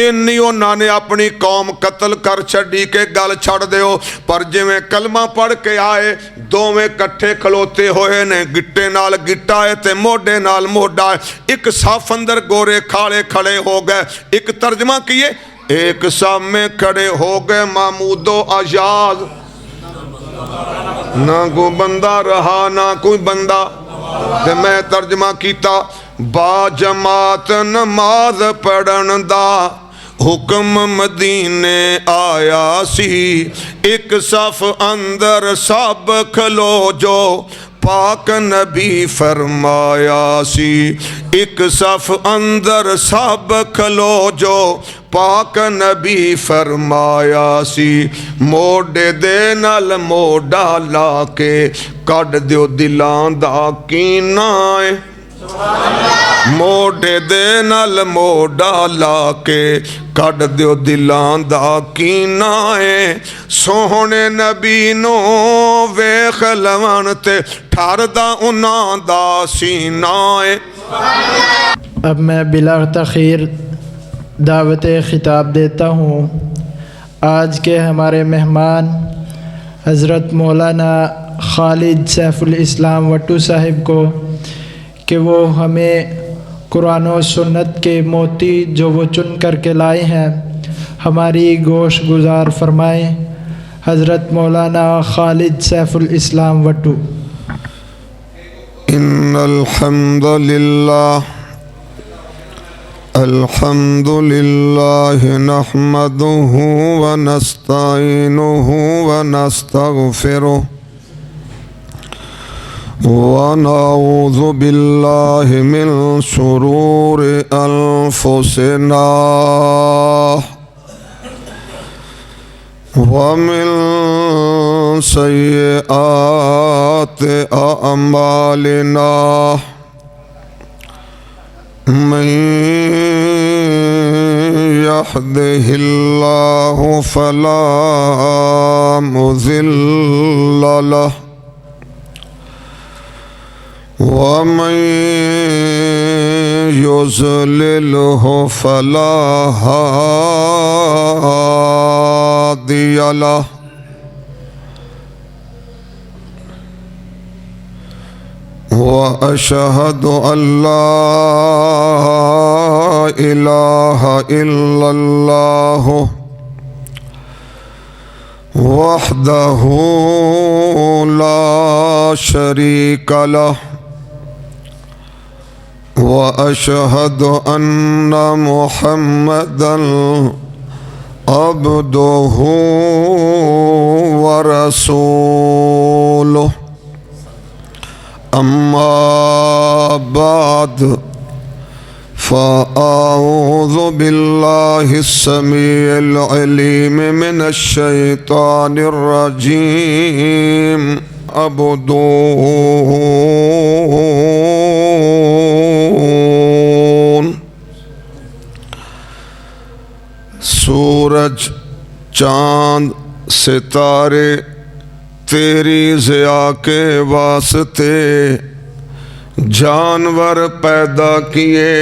इन्नी उन्होंने अपनी कौम कतल कर छड़ी के गल छड़ दिओ। पर जिवें कलमा पढ़ के आए दोवें कट्ठे खलोते होए ने, गिट्टे नाल गिट्टा है ते मोढे नाल मोढा है। एक साफ अंदर गोरे खाले खड़े हो गए। एक तर्जमा किए, एक सामने खड़े हो गए महमूदो आजाद, ना कोई बंदा रहा ना कोई बंदा। ते मैं तर्जमा किया, बाजमात नमाज पढ़न दा हुक्म मदीने आया सी। एक सफ अंदर सब खलो जो पाक नबी फरमाया सी। एक सफ अंदर सब खलो जो पाक नबी फरमाया सी। मोढे दे नाल मोढा ला के कढ़ दिओ दिलां दा कीना है। मोढे दे नाल मोढा ला के कढ़ दिओ दिलां दा कीना है। सोहणे नबी नो वेख लवण ते ठरदा उन्हां दा सीना है। अब मैं बिला तख़ीर दावत खिताब देता हूँ आज के हमारे मेहमान हज़रत मौलाना खालिद सैफुल इस्लाम वट्टू साहिब को कि वो हमें कुरान और सुन्नत के मोती जो वो चुन करके लाए हैं हमारी गोश गुजार फरमाएँ। हज़रत मौलाना खालिद सैफुल इस्लाम वट्टू। इन्नल हम्दुलिल्लाह अल्हम्दुलिल्लाह नहमदुहु व नस्तईनुहु व नस्तगफिरुह व नऊज़ु बिल्लाहि मिन शुरूरि अनफुसिना व मिन सय्यिआति अअमालिना। मन यहदिहिल्लाहु फला मुज़िल्ल लहु व मन युज़लिलहु फला हादिय लहु। व अशहदु अल्ला इलाहा इल्लल्लाह वहदहु ला शरीक लहु व अशहदु अन्ना मुहम्मदन अब्दुहु व रसूलुहु। अम्मा बाद फ़अऊज़ु बिल्लाहि स्समीइल अलीम मिनश शैतानिर रजीम। अबदून। सूरज चाँद सितारे तेरी ज़िया के वास्ते, जानवर पैदा किए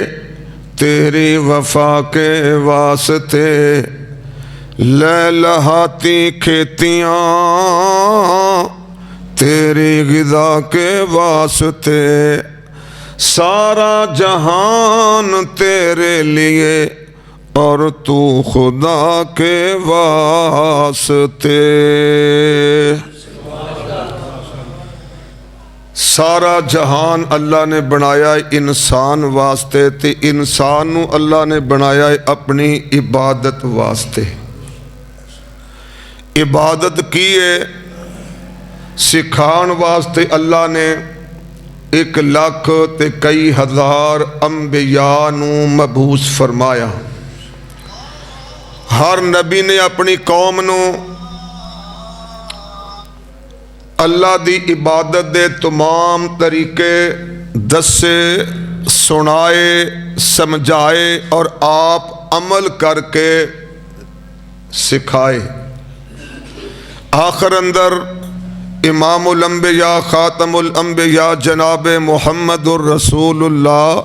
तेरी वफा के वास्ते, लहलहाती खेतियाँ तेरी ग़िज़ा के वास्ते, सारा जहान तेरे लिए और तू खुदा के वास्ते। सारा जहान अल्लाह ने बनाया इंसान वास्ते ते इंसान नू अल्लाह ने बनाया अपनी इबादत वास्ते। इबादत की है सिखाण वास्ते अल्लाह ने 1 लाख ते कई हज़ार अंबिया नू मबूस फरमाया। हर नबी ने अपनी कौम नू अल्लाह दी इबादत दे तमाम तरीके दसे, सुनाए, समझाए और आप अमल करके सिखाए। आखिर अंदर इमामुल अंबिया खातमुल अंबिया जनाब मुहम्मदुर रसूलुल्लाह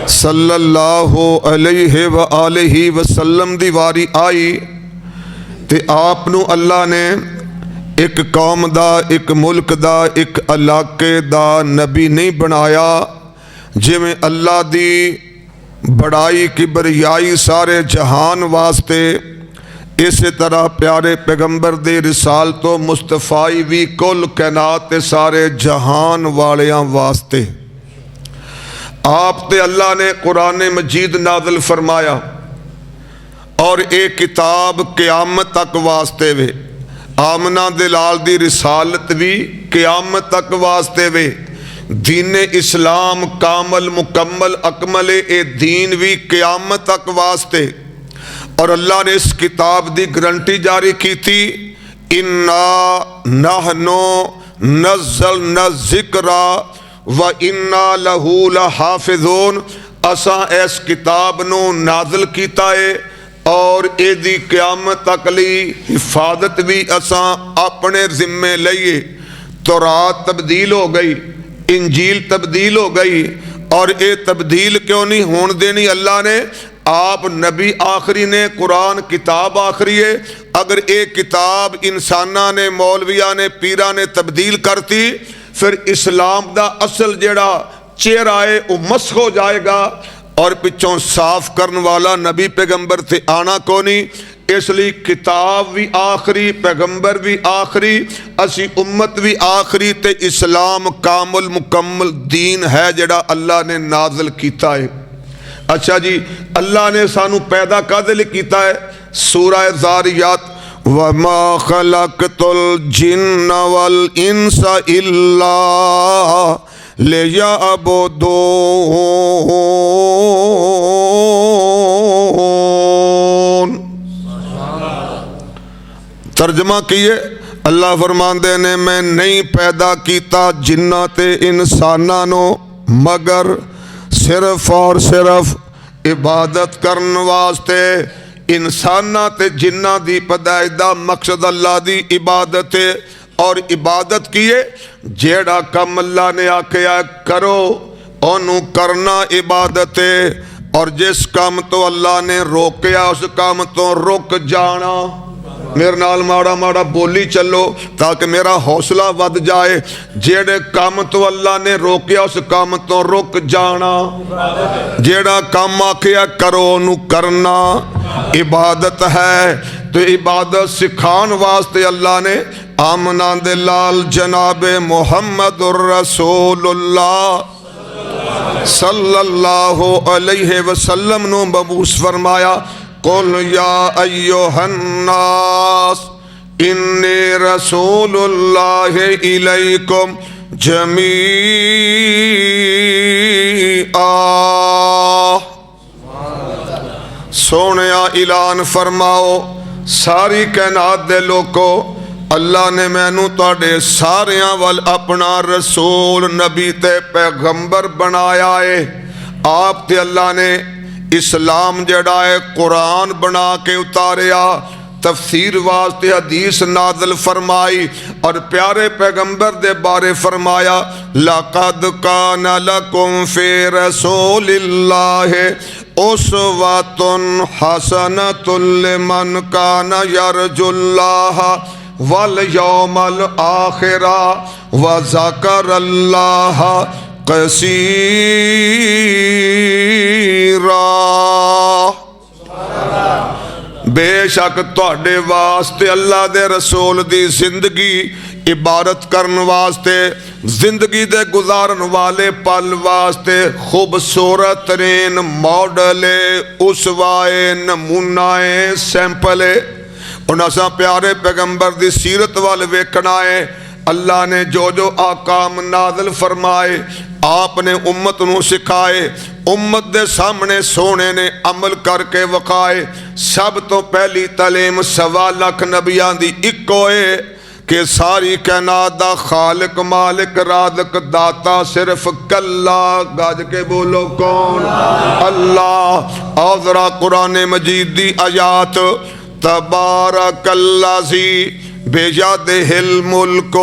सल्लल्लाहु अलैहि व आलिहि वसल्लम दी वारी आई ते आप नू अल्लाह ने एक कौम दा, एक मुल्क दा, एक इलाके दा नबी नहीं बनाया। जिवें अल्लाह दी बड़ाई किबरियाई सारे जहान वास्ते, इस तरह प्यारे पैगंबर दे रिसाल तो मुस्तफाई भी कुल कैनात ते सारे जहान वालियां वास्ते। आप ते अल्लाह ने कुरान मजीद नाज़िल फरमाया और एक किताब क़यामत तक वास्ते वे। आमना दे लाल दी रिसालत भी क़यामत तक वास्ते वे। दीन इस्लाम कामल मुकम्मल अकमल ए दीन भी क़यामत तक वास्ते। और अल्लाह ने इस किताब दी गारंटी जारी की थी, इन्ना नहनु नज़्ज़लना ज़िक्रा व इन्ना लहू लहाफ़िज़ून। असां इस किताब नू नाज़िल कीता है और इहदी क़यामत तक लई हिफाजत भी असां अपने ज़िम्मे लईए। तौरात तब्दील हो गई, इंजील तब्दील हो गई, और ये तब्दील क्यों नहीं होने देनी अल्लाह ने? आप नबी आखिरी ने, कुरान किताब आखिरी है। अगर एक किताब इंसाना ने, मौलविया ने, पीरा ने तब्दील करती, फिर इस्लाम दा असल जेड़ा चेहरा है वो मस्ख हो जाएगा और पिछों साफ करने वाला नबी पैगंबर से आना को नहीं। इसलिए किताब भी आखिरी, पैगंबर भी आखिरी, असी उम्मत भी आखिरी, ते इस्लाम कामुल मुकम्मल दीन है जेड़ा अल्लाह ने नाज़िल कीता है। अच्छा जी, अल्लाह ने सानू पैदा कादे लिए कीता है? सूरह ज़ारियात, वमा खलक़तुल जिन्न वल इंसा इल्ला लियअबुदून। तर्जमा किए अल्लाह फरमांदे ने, मैं नहीं पैदा किया जिन्ना ते इंसाना नो मगर सिर्फ और सिर्फ इबादत करने वास्ते। इंसाना ते जिन्ना दी पैदाइश दा मकसद अल्लाह दी इबादत है। और इबादत की है, जेड़ा कम अल्लाह ने आख्या करो ओनू करना इबादत है, और जिस काम तो अल्लाह ने रोकया उस काम तो रुक जाना। मेरे नाल माड़ा माड़ा बोली चलो ताकि मेरा हौसला वध जाए। जेड़े काम तो अल्लाह ने रोकया उस काम तो रुक जाना। जेड़ा काम आख्या करो ओनू करना इबादत है। तो इबादत सिखाने वास्ते अल्लाह ने आमना दे लाल जनाबे मुहम्मदुर रसूलुल्लाह सल्लल्लाहु अलैहि वसल्लम नु मबूस फरमाया, कुल या अय्युहन्नास इन्नी रसूलुल्लाह इलैकुम जमीआ। सोनिया ऐलान फरमाओ, सारी कैनात दे लोको, अल्लाह ने मैनू तुहाडे सारियां वल अपना रसूल नबी ते पैगंबर बनाया है। आप ते अल्लाह ने इस्लाम जड़ा है कुरान बना के उतारिया, तफसीर वास्ते हदीस नाज़िल फरमाई, और प्यारे पैगंबर दे बारे फरमाया, लक़द काना लकुम फ़ी रसूलिल्लाहि उस्वतुन हसनतुन लिमन काना यरजुल्लाह वल यौमल आखिरा व ज़करल्लाह कसीरा। बेशक तुहाडे वास्ते अल्लाह दे रसूल दी जिंदगी इबारत करने वास्ते, जिंदगी दे गुजारन वाले पल वास्ते खूबसूरत तरीन मॉडल उसवाए नमूनाए सैंपल है। हुण असां प्यारे पैगंबर दी सीरत वाल वेखना है। अल्लाह ने जो जो आकाम नाज़िल फरमाए आपने उम्मत नू सिखाए, उम्मत दे सामने सोने ने अमल करके वखाए। सब तो पहली तलीम 1.25 लाख नबियां दी इक्को है कि सारी कैनात दा खालिक मालिक राज़िक दाता सिर्फ कल्ला। गज के बोलो कौन? अल्लाह। और जरा कुरान मजीद दी आयात, तबारकल्लाज़ी बियदिहिल मुल्क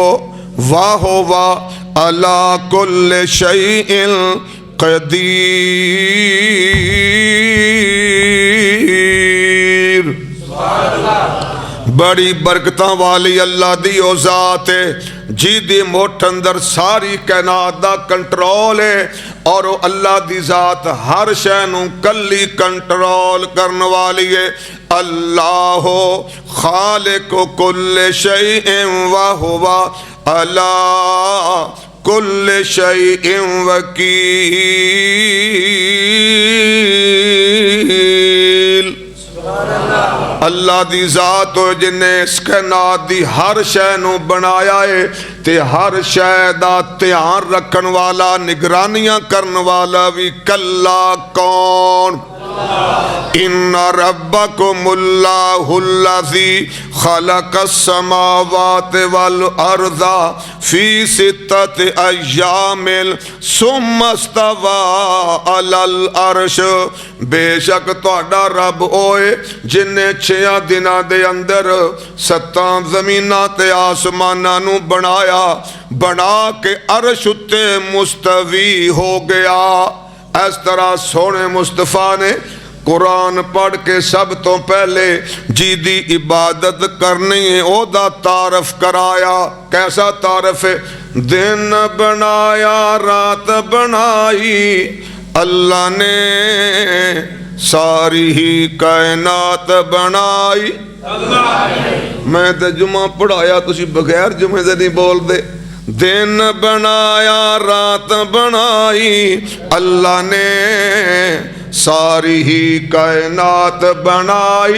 व हुवा अला कुल्लि शैइन कदीर। बड़ी बरकतां वाली अल्लाह दी ओ ज़ात है जिहदी मुठ अंदर सारी कायनात दा कंट्रोल है और वो अल्लाह दी ज़ात हर शै नूं कल्ली कंट्रोल करन वाली है। अल्लाह खालिक कुल्ल शैइन व हुवा अला कुल्ल शैइन वकील। अल्लाह दी ज़ात हो जिन्हें इस कायनात दी हर शै नूं बनाया है ते हर शै दा ध्यान रखन वाला निगरानियां करन वाला भी कल्ला कौन? इन्ना रब्बकुमुल्लाहुल्लज़ी खलक़स समावाति वल अर्ज़ा फ़ी सित्तति अय्यामिन सुम्मा इस्तवा अलल अर्श। बेशक तुहाडा रब ओए जिन्हें 6 दिनां दे अंदर 7 ज़मीनां ते आसमानां नूं बनाया, बना के अर्श उत्ते मुस्तवी हो गया। इस तरह सोने मुस्तफा ने कुरान पढ़ के सब तो पहले जिहदी इबादत करनी है ओदा तारफ कराया। कैसा तारफ है? दिन बनाया रात बनाई अल्लाह ने सारी ही कायनात बनाई। मैं तो जुमा पढ़ाया तुसी बगैर जुमे दे नहीं बोलते। दिन बनाया रात बनाई अल्लाह ने सारी ही कायनात बनाई।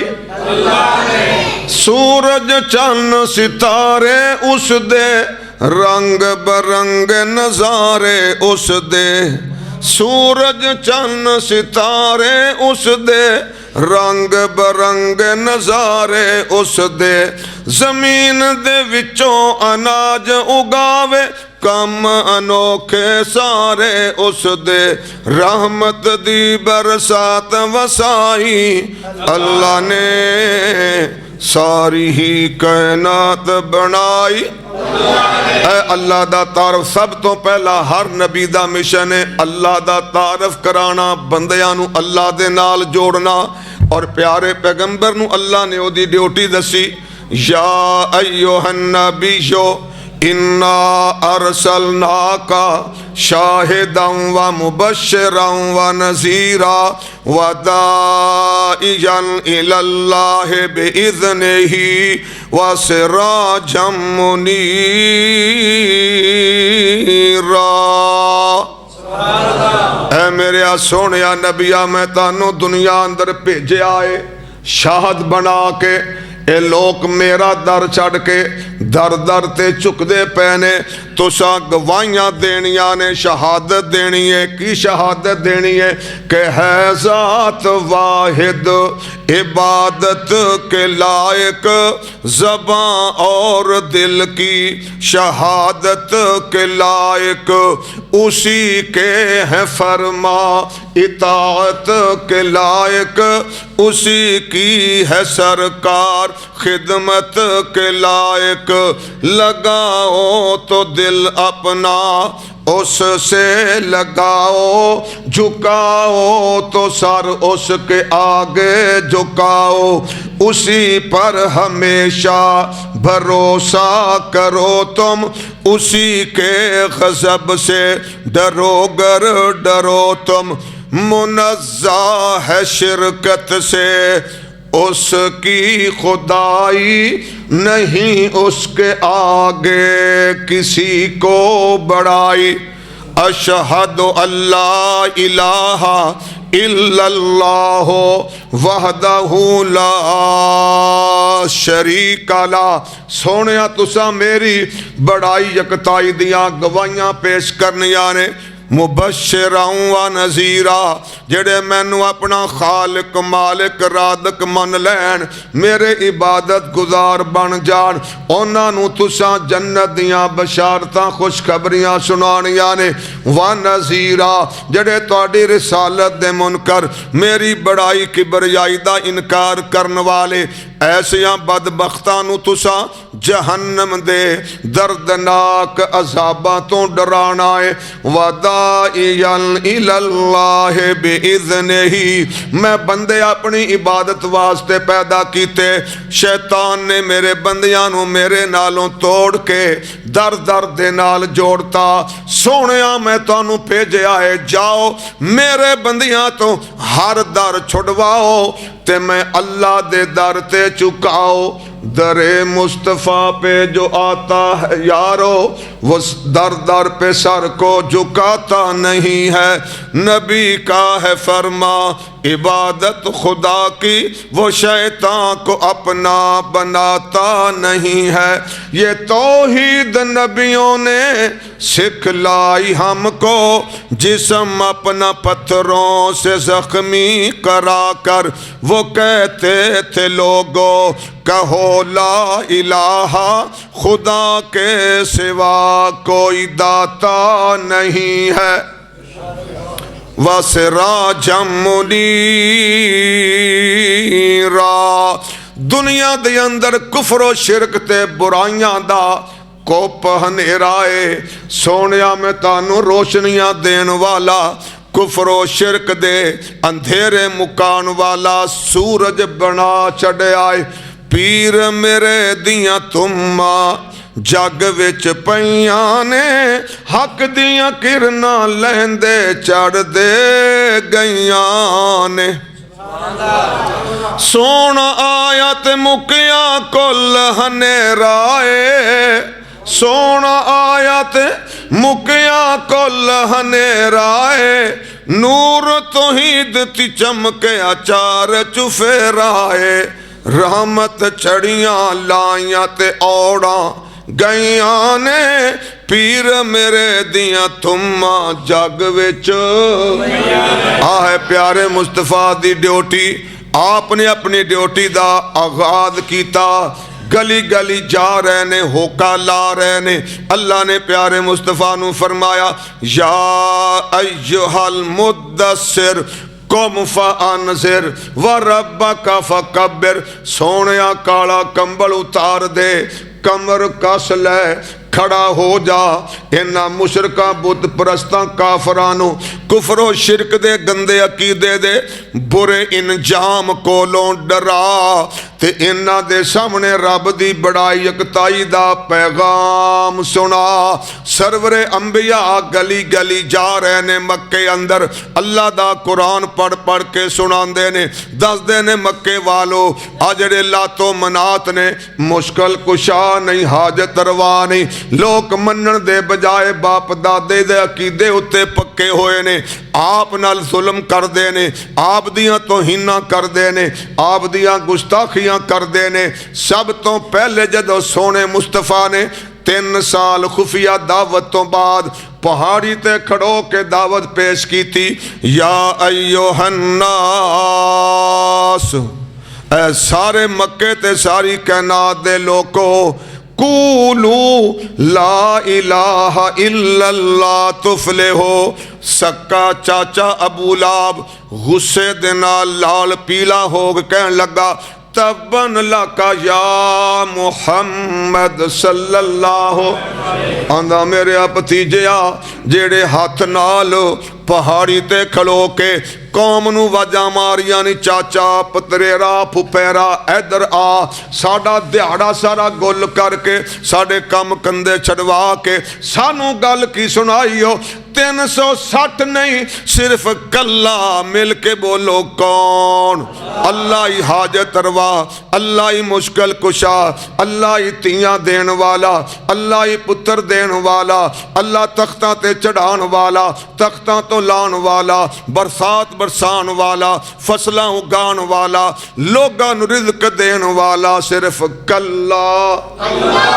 सूरज चंद सितारे उस दे रंग बरंग नजारे उस दे। सूरज चंद सितारे उस दे रंग बरंग नजारे उस दे। जमीन दे विचों अनाज उगावे कम अनोखे सारे उस दे। रहमत दी बरसात वसाई अल्लाह ने सारी ही कायनात बनाई। अल्लाह दा तारफ सब तो पहला हर नबी दा मिशन है अल्लाह दा तारफ कराना, बंदियां नू अल्लाह दे नाल जोड़ना। और प्यारे पैगंबर नू अल्लाह ने ओदी ड्यूटी दसी, या अय्युहन नबियो इन्ना अरसलनाका शाहिदन व मुबश्शिरन व नज़ीरा व दाइयन इलल्लाहि बिइज़्निही व सिराजम मुनीरा। ऐ मेरे सोने नबिया मैं तानू दुनिया अंदर भेजा है शाहद बना के। ए लोग मेरा दर छड़ के दर दर ते झुकदे पे ने। तुसा गवाहियां देनियां ने, शहादत देनी है। की शहादत देनी है कि है ज़ात वाहिद इबादत के लायक, ज़बां और दिल की शहादत के लायक उसी के है फरमा इताअत के लायक, उसी की है सरकार खिदमत के लायक। लगाओ तो दिल अपना उससे लगाओ, झुकाओ तो सर उसके आगे झुकाओ। उसी पर हमेशा भरोसा करो तुम, उसी के गज़ब से डरोगर डरो तुम। मुनज़्ज़ा है शिरकत से उसकी खुदाई, नहीं उसके आगे किसी को बड़ाई। अशहदु अल्ला इलाहा इल्लल्लाहु वहदहु ला शरीका ला। सोनिया तुसा मेरी बड़ाई यकताई दियां गवाहियां पेश करनियां ने। मुबश्शिरन व नज़ीरा, जेड़े मैनू अपना खालिक मालिक रादक मन लैन, मेरे इबादत गुजार बन जान, उन्हां नू तुसां जन्नत दियां बशारतां खुशखबरियां सुनानियां ने। व नज़ीरा, जेड़े तुहाडी रिसालत दे मुनकर मेरी बड़ाई किबरियाई दा इनकार करन वाले, ऐसियां बदबख्तां नूं तुसां जहन्नम दे दर्दनाक अज़ाबां तो डराना है। वदाइयन इलल्लाह बिइज़्निही, मैं बंदे अपनी इबादत वास्ते पैदा कीते, शैतान ने मेरे बंदियां नूं मेरे नालों तोड़ के दर दर दे नाल जोड़ता। सोहणिया मैं तुहानूं भेजिया है, जाओ मेरे बंदियां तो हर दर छुड़वाओ ते मैं अल्लाह दे दर ते चुकाओ। दरे मुस्तफ़ा पे जो आता है यारो, वो दर दर पे सर को झुकाता नहीं है। नबी का है फरमा इबादत खुदा की, वो शैतान को अपना बनाता नहीं है। ये तौहीद नबियों ने सिखलाई हमको, जिस्म अपना पत्थरों से जख्मी करा कर वो कहते थे लोगों, कहो ला इलाहा, खुदा के सिवा कोई दाता नहीं है। वसिराजम मुनीरा, दुनिया दे अंदर कुफरो शिरक ते बुराइयां दा कोप हनेरा है। सोनिया मैं तानू रोशनियां देन वाला, कुफरो शिरक दे अंधेरे मुकान वाला सूरज बना चढ़िया है। पीर मेरे दियां तुमा जग विच पईयां ने, हक दियां किरनां लहंदे चढ़दे गईयां ने। सोना आया ते मुकिया कुल हनेराए, सोना आया ते मुकिया कुल हनेराए। नूर तौहीद ती चमके अचार चुफेराए, रहमत चढ़ियां लाइयां ते औड़ा गईयां ने। पीर मेरे दियां तुमा जग विच है। प्यारे मुस्तफा दी ड्यूटी, आपने अपनी ड्यूटी दा आगाज कीता। गली गली जा रहे ने, होका ला रहे ने। अल्लाह ने प्यारे मुस्तफा नू फरमाया, या अय्युहल मुद्दस्सिर कुम फअनज़िर व रब्बका फकब्बिर। सोनिया काला कंबल उतार दे, कमर कस ले, खड़ा हो जा। इन्हां मुशरकां बुत परस्तां काफरां नूं कुफरो शिरक दे गंदे अकीदे दे बुरे इंजाम कोलों डरा ते इन्हां दे सामने रब दी बड़ाई अकताई दा पैगाम सुना। सरवरे अंबिया गली गली जा रहे ने मक्के अंदर, अल्लाह दा कुरान पढ़ पढ़ के सुनांदे ने। दसदे ने मक्के वालो, आ जेड़े लातो मनात ने मुश्किल कुशा नहीं, हाजत रवा नहीं। लोग मनण दे बजाए बाप दादे दे अकीदे उत्ते पक्के होए ने। आप नाल जुल्म करदे ने, आप दियां तौहीनां करदे ने, आप दियां गुस्ताखियां करदे ने। सब तो पहले जदों सोने मुस्तफा ने 3 साल खुफिया दावत तो बाद पहाड़ी ते खड़ो के दावत पेश की थी, या अय्युहन्नास, ऐ सारे मक्के ते सारी कायनात दे लोगों, कूलू ला इलाहा इल्लल्लाह तुफलिहो। सक्का चाचा अबू लाब गुस्से दे नाल लाल पीला हो कहन लगा, तबन लका या मुहम्मद सल्लल्लाहु। आंदा मेरे भतीजिया जेड़े हाथ नाल पहाड़ी ते खलो के कौम नू वाजा मारियां नी, चाचा पतरेरा फुफेरा इधर आ, साडा दिहाड़ा सारा गुल करके साडे कम कंदे छड़वा के सानू गल की सुनाई हो। 360 नहीं, सिर्फ कल्ला मिल के बोलो कौन? अल्लाह ही हाजत रवा, अल्लाह ही मुश्किल कुशा, अल्लाह ही तियां देन वाला, अल्लाह ही पुत्र देन वाला, अल्लाह तख्तां ते चढ़ान वाला, तख्तां तो लान वाला, बरसात बरसान वाला, फसलां उगान वाला, लोगां नूं रिज़्क देन वाला, सिर्फ कल्ला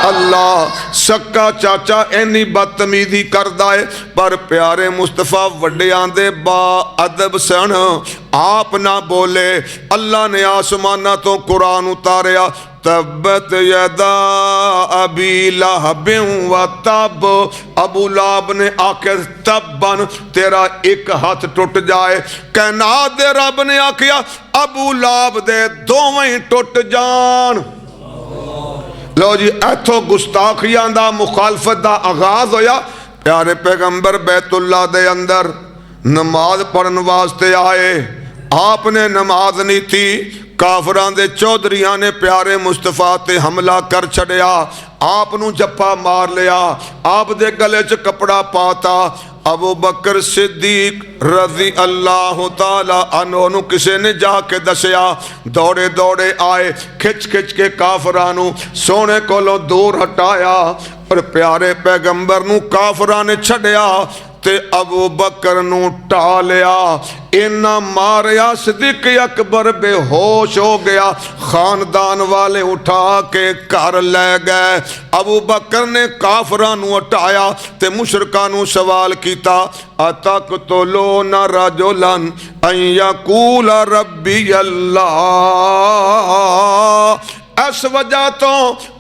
अल्लाह। सक्का चाचा इन्नी बदतमीजी करदा है, पर प्यारे मुस्तफा वड्डियां दे बा अदब सन, आप ना बोले। अल्लाह ने आसमाना तो कुरान उतारिया, तब्बत यदा अबी लहबिन व तब। अबू लाहब ने आखे तब्बन, तेरा एक हाथ टुट जाए। कायनात दे रब ने आखिया अबू लाहब दे दोवें टुट जान। लो जी, इथों गुस्ताखियां दा मुखालफत दा आगाज होया। प्यारे पैगंबर बैतुल्ला दे अंदर नमाज पढ़न वास्ते आए। आपने नमाज नहीं थी, काफरां दे चौधरियां ने प्यारे मुस्तफा ते हमला कर छड़िया। आप नू जप्पा मार लिया, आप दे गले च कपड़ा पाता। अबू बकर सिद्दीक रज़ी अल्लाह तआला अन्हु नू किसे ने जाके दसिया। दौड़े दौड़े आए, खिच खिच के काफरां नू सोने कोलों दूर हटाया। और प्यारे पैगंबर नू काफरां ने छड़िया ते अबू बकर नू ढा लिया। इन्ना मारिया सिद्दीक अकबर बेहोश हो गया। खानदान वाले उठा के घर ले गए। अबू बकर ने काफरां नू हटाया ते मुशरकां नू सवाल किया, अतक़्तुलूना रजुलन अन यक़ूल रब्बी अल्लाह। इस वजह तो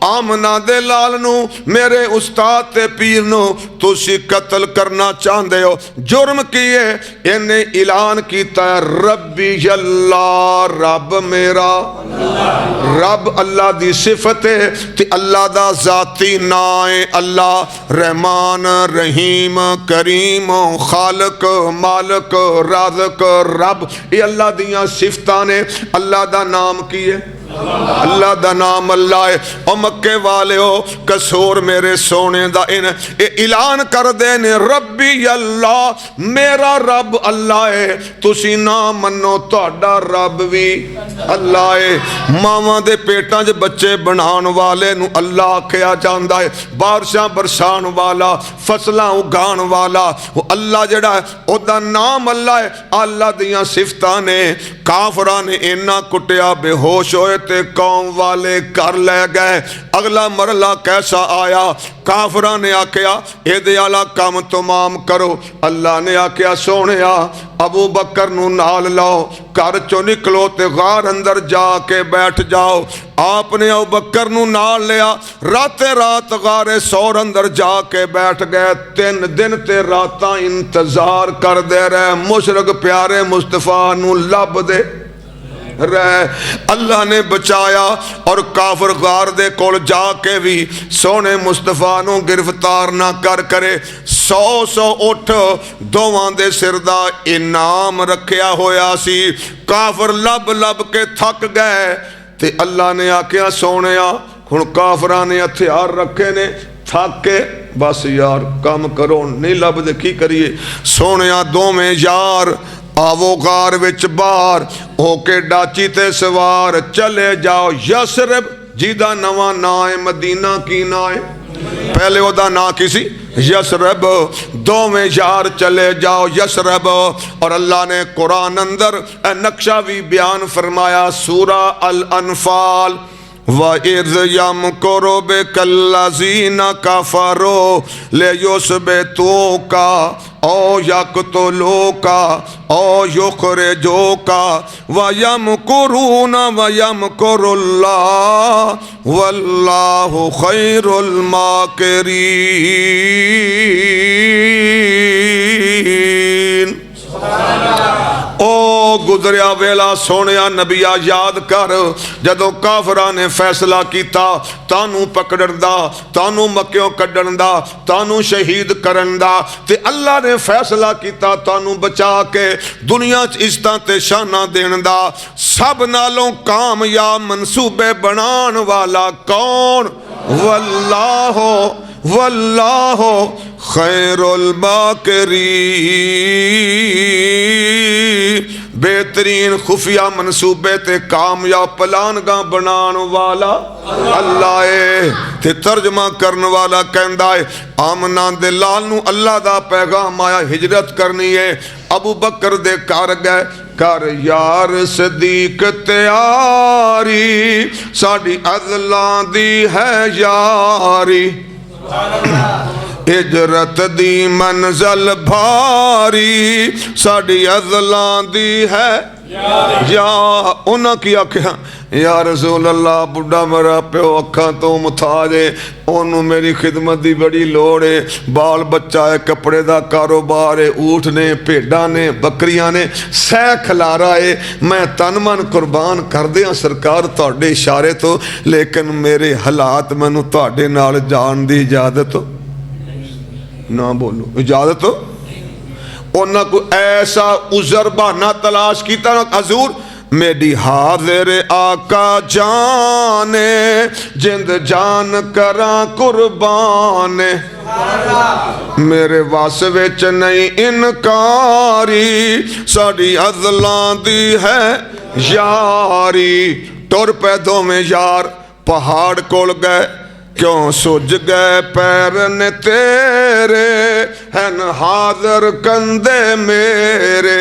आमना दे लाल नू मेरे उस्ताद ते पीर नू तुसी कत्ल करना चाहते हो। जुर्म किए? इन्हें ऐलान किया रब्बी अल्लाह, रब मेरा। रब अल्लाह दी सिफत है ते अल्लाह दा जाती ना है। अल्लाह रहमान रहीम करीम खालक मालक राज़क रब, ये अल्लाह दियां सिफतां ने। अल्लाह दा नाम की है? अल्लाह दा नाम अल्लाह है। और मक्के वाले हो, कसूर मेरे सोने दा इन ऐलान कर दे ने रब्बी अल्लाह, मेरा रब अल्लाह है। तुसी ना मनो तुहाडा रब भी अल्लाह है। मावां दे पेटां च बच्चे बनाने वाले नू अल्लाह आखिया जांदा है। बारिशां बरसान वाला, फसलां उगाण वाला, वो अल्लाह जड़ा है ओदा नाम अल्लाह है। अल्लाह दियां सिफतां ने। काफरां ने इन्ना कुटिया, बेहोश होए ते कौम वाले कर ले गए। अगला मरला कैसा आया? काफरां ने आख्या एदे आला काम तमाम करो। अल्लाह ने आख्या सोनिया अबू बकर नू नाल लाओ, घर चो निकलो ते गार अंदर जाके बैठ जाओ। आपने अबू बकर नू नाल लिया, राते रात गारे सौर अंदर जाके बैठ गए। 3 दिन ते रातां इंतजार करदे रहे, मुशरक प्यारे मुस्तफा नू लब दे रह। अल्लाह ने बचाया और काफर गार दे कोल जाके भी सोने मुस्तफा नू गिरफ्तार ना कर करे। 100 उठ दोवां दे सिर दा इनाम रखिया होया सी। काफर लब लब के थक गए ते अल्लाह ने आख्या सोनिया हुण काफरां ने हथियार रखे ने, थक के बस यार काम करो, नहीं लभदे की करिए। सोनिया दोवें यार आवो गार विच बाहर होके डाची ते सवार चले जाओ यसरब, जिदा नवा ना है मदीना की ना है, पहले ओदा ना किसी यसरब। दोवें यार चले जाओ यसरब। और अल्लाह ने कुरान अंदर नक्शा भी बयान फरमाया, सूरा अल अनफाल, वइज़ यमकुरु बिकल्लज़ीना कफ़रू लियुस्बितूका औ यक़्तुलूका औ युख़रिजूका वयमकुरून वयमकुरुल्लाह वल्लाहु खैरुल माकिरीन। ओ गुजरिया वेला सोनिया नबिया याद कर, जदों काफरां ने फैसला किया तानू पकड़न दा, तानू मक्यों कड्डण दा, तानू शहीद करन दा, ते अल्लाह ने फैसला किया तानू बचा के दुनिया च इज्जतां ते शाना देण दा। सब नालों कामयाब मनसूबे बनाण वाला कौन? वल्लाहो वल्लाहो खैरुल माकिरीन। बेहतरीन खुफिया मनसूबे ते कामयाब प्लानगा बनाने वाला अल्लाह है। ते तर्जमा करने वाला कहंदा है आमना दे लाल नू अल्लाह दा पैगाम आया, हिजरत करनी है। अबू बकर दे घर गए, कर यार सदीक तैयारी, साडी अज़लां दी है यारी, हिजरत दी मंज़िल भारी, साडी अज़लां दी है ਜਾ। ਉਹਨਾਂ ਕੀ ਆਖਿਆ, ਯਾ ਰਸੂਲ ਅੱਲਾ, ਬੁੱਢਾ ਮੇਰਾ ਪਿਓ ਅੱਖਾਂ ਤੋਂ ਮੁਥਾਜ ਏ, ਉਹਨੂੰ ਮੇਰੀ ਖਿਦਮਤ ਦੀ ਬੜੀ ਲੋੜ ਏ, ਬਾਲ ਬੱਚਾ ਹੈ, ਕੱਪੜੇ ਦਾ ਕਾਰੋਬਾਰ ਏ, ਊਠ ਨੇ, ਭੇਡਾਂ ਨੇ, ਬੱਕਰੀਆਂ ਨੇ, ਸਹਿ ਖਲਾਰਾ ਏ, ਮੈਂ ਤਨ ਮਨ ਕੁਰਬਾਨ ਕਰਦੇ ਹਾਂ ਸਰਕਾਰ ਤੁਹਾਡੇ ਇਸ਼ਾਰੇ ਤੋਂ, ਲੇਕਿਨ ਮੇਰੇ ਹਾਲਾਤ ਮੈਨੂੰ ਤੁਹਾਡੇ ਨਾਲ ਜਾਣ ਦੀ ਇਜਾਜ਼ਤ ਨਾ, ਬੋਲੋ ਇਜਾਜ਼ਤ। ਉਹਨਾਂ को ऐसा उजर बहाना तलाश किया, हजूर मेरी हाजिर आका जाने, जिंद जान करा कुर्बान, मेरे वस विच नहीं इनकारी, साड़ी अज़लां दी है यारी। टुर पै दोवें यार पहाड़ कोल गए, क्यों सुज गए पैर ने तेरे, हैन हाजर कंधे मेरे,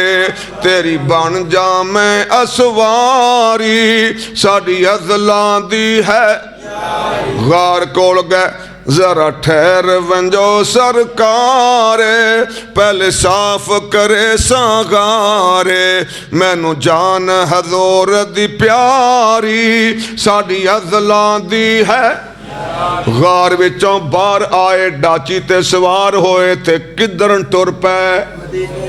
तेरी बन जा मैं असवारी, साड़ी अज़लां दी है। गार कोल गए, जरा ठहर वंजो सरकारे, पहले साफ करे सागारे, मैनू जान हजूर दी प्यारी, साड़ी अज़लां दी है। गार विचों बाहर आए, डाची ते सवार होए ते किधर टुर पै,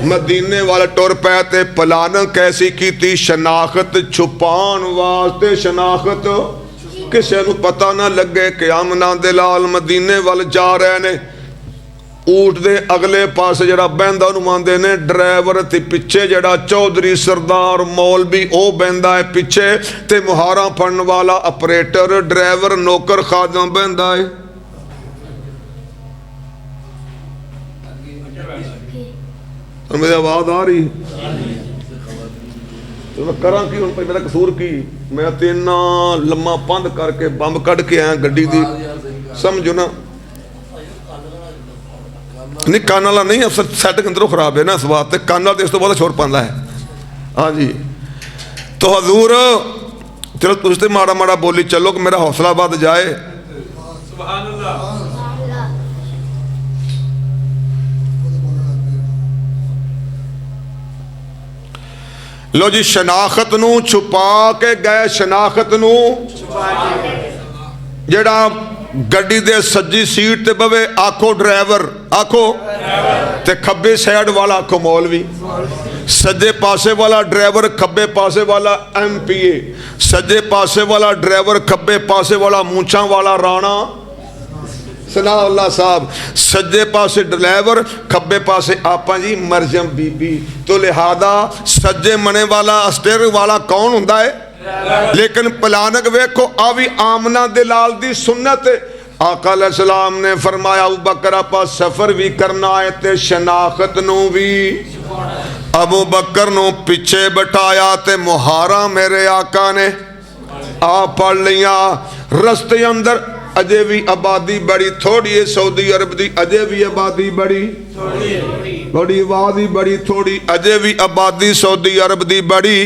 मदीने वाले टुर पै। ते प्लान कैसी कीती, शनाखत छुपाण वास्ते, शनाखत किसी नूं पता ना लगे कि आमना दे लाल मदीने वाल जा रहे ने। ऊट दे अगले पास जड़ा बहंदा उहनूं आंदे ने ड्राइवर, ते पिछे जड़ा चौधरी सरदार मौलवी ओह बहंदा है पिछे, ते मुहारा फड़न वाला ऑपरेटर, ड्राइवर, नौकर, खादम बहंदा है। मेरी आवाज आ रही, तो मैं करा की, हुण मेरा कसूर की, मैं ते इन्ना लम्मा पंध करके बंब कढ़ के आया गड्डी दी, समझो ना। नहीं कान वाला नहीं, अफसर सैटिंग अंदरों खराब है ना, इस वास्ते कान वाला इस तो बहुत शोर पाता है। हाँ जी, तो हजूर चलो तुझ ते माड़ा माड़ा बोली चलो कि मेरा हौसला बढ़ जाए। सुभान अल्लाह। लो जी, शनाखत नू छुपा के गए, शनाखत नू जेड़ा गड्डी दे सज्जी सीट ते बवे, आखो ड्राइवर, आखो, ते खब्बे साइड वाला आखो मौलवी, सज्जे पासे वाला ड्राइवर, खब्बे पासे वाला MPA, सज्जे पासे वाला ड्राइवर, खब्बे पासे वाला मूंछां वाला राणा सनाउल्लाह साहब, सज्जे पासे ड्राइवर, खब्बे पासे आपा जी मरजम बीबी। तो लिहाजा सज्जे मने वाला, स्टेयरिंग वाला कौन हुंदा है? लेकिन प्लानक वेखो, आ भी आमना दे लाल दी सुन्नत। आका अलैहिस्सलाम ने फरमाया, अबू बकर आपा सफर भी करना है ते शनाखत नू भी। अबू बकर नू पिछे बिठाया ते मुहारा मेरे आका ने आ पढ़ लिया। रस्ते अंदर अजे भी आबादी बड़ी थोड़ी है, सऊदी अरब दी अजे भी आबादी बड़ी थोड़ी, आबादी बड़ी थोड़ी, अजे भी आबादी सऊदी अरब दी बड़ी।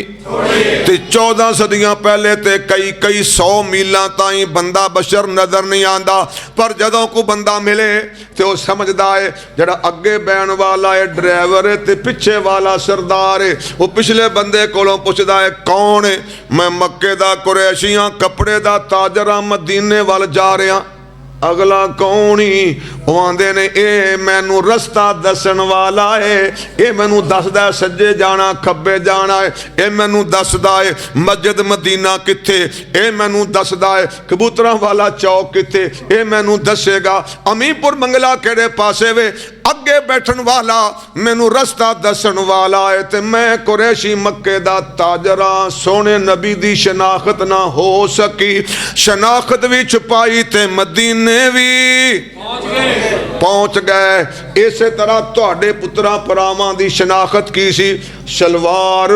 ते 14 सदियां पहले ते कई कई 100 मीलों ताई बंदा बशर नजर नहीं आता, पर जदों को बंदा मिले तो वह समझदा है जड़ा अगे बैन वाला है ड्राइवर है ते पिछे वाला सरदार है। वो पिछले बंदे कोलों पुछदा है कौन है? मैं मक्के दा कुरैशियां, कपड़े दा ताजरा, मदीने वाल जा रहा। अगला कौन ही? वो आंदे ने ए मैनू रस्ता दसन वाला है, ये मैनू दसदा है सज्जे जाना खब्बे जाना है, ये मैनू दसदा है मस्जिद मदीना किथे, ये मैनू दसदा है कबूतरां वाला चौक किथे, ये मैनू दसेगा अमीपुर मंगला केड़े पासे वे। अगे बैठन वाला मैनू रस्ता दसन वाला है ते मैं कुरैशी मक्के दा ताजरा। सोने नबी दी शनाखत ना हो सकी, शनाखत भी छुपाई ते मदीने भी पहुंच गए। इसे तरह तुहाडे पुत्रा भरावां दी शनाखत की सी? शलवार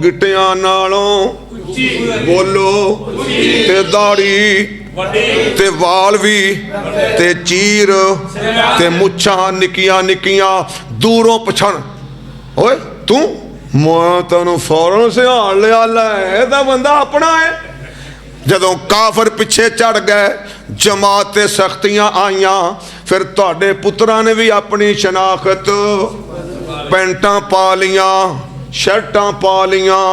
गिटियां नालों बोलो ते दाढ़ी ते वाल भी ते चीर ते मुछां निकियां निकियां दूरों पछाण। ओए तू मैं तेनू फौरन सिहाल लिया, लै दा बंदा अपना है। जदों काफर पिछे चढ़ गए, जमात ते सख्तियां आईयां, फिर तुहाडे पुत्रा ने भी अपनी शनाखत पैंटां पा लियां, शर्टां पा लियां,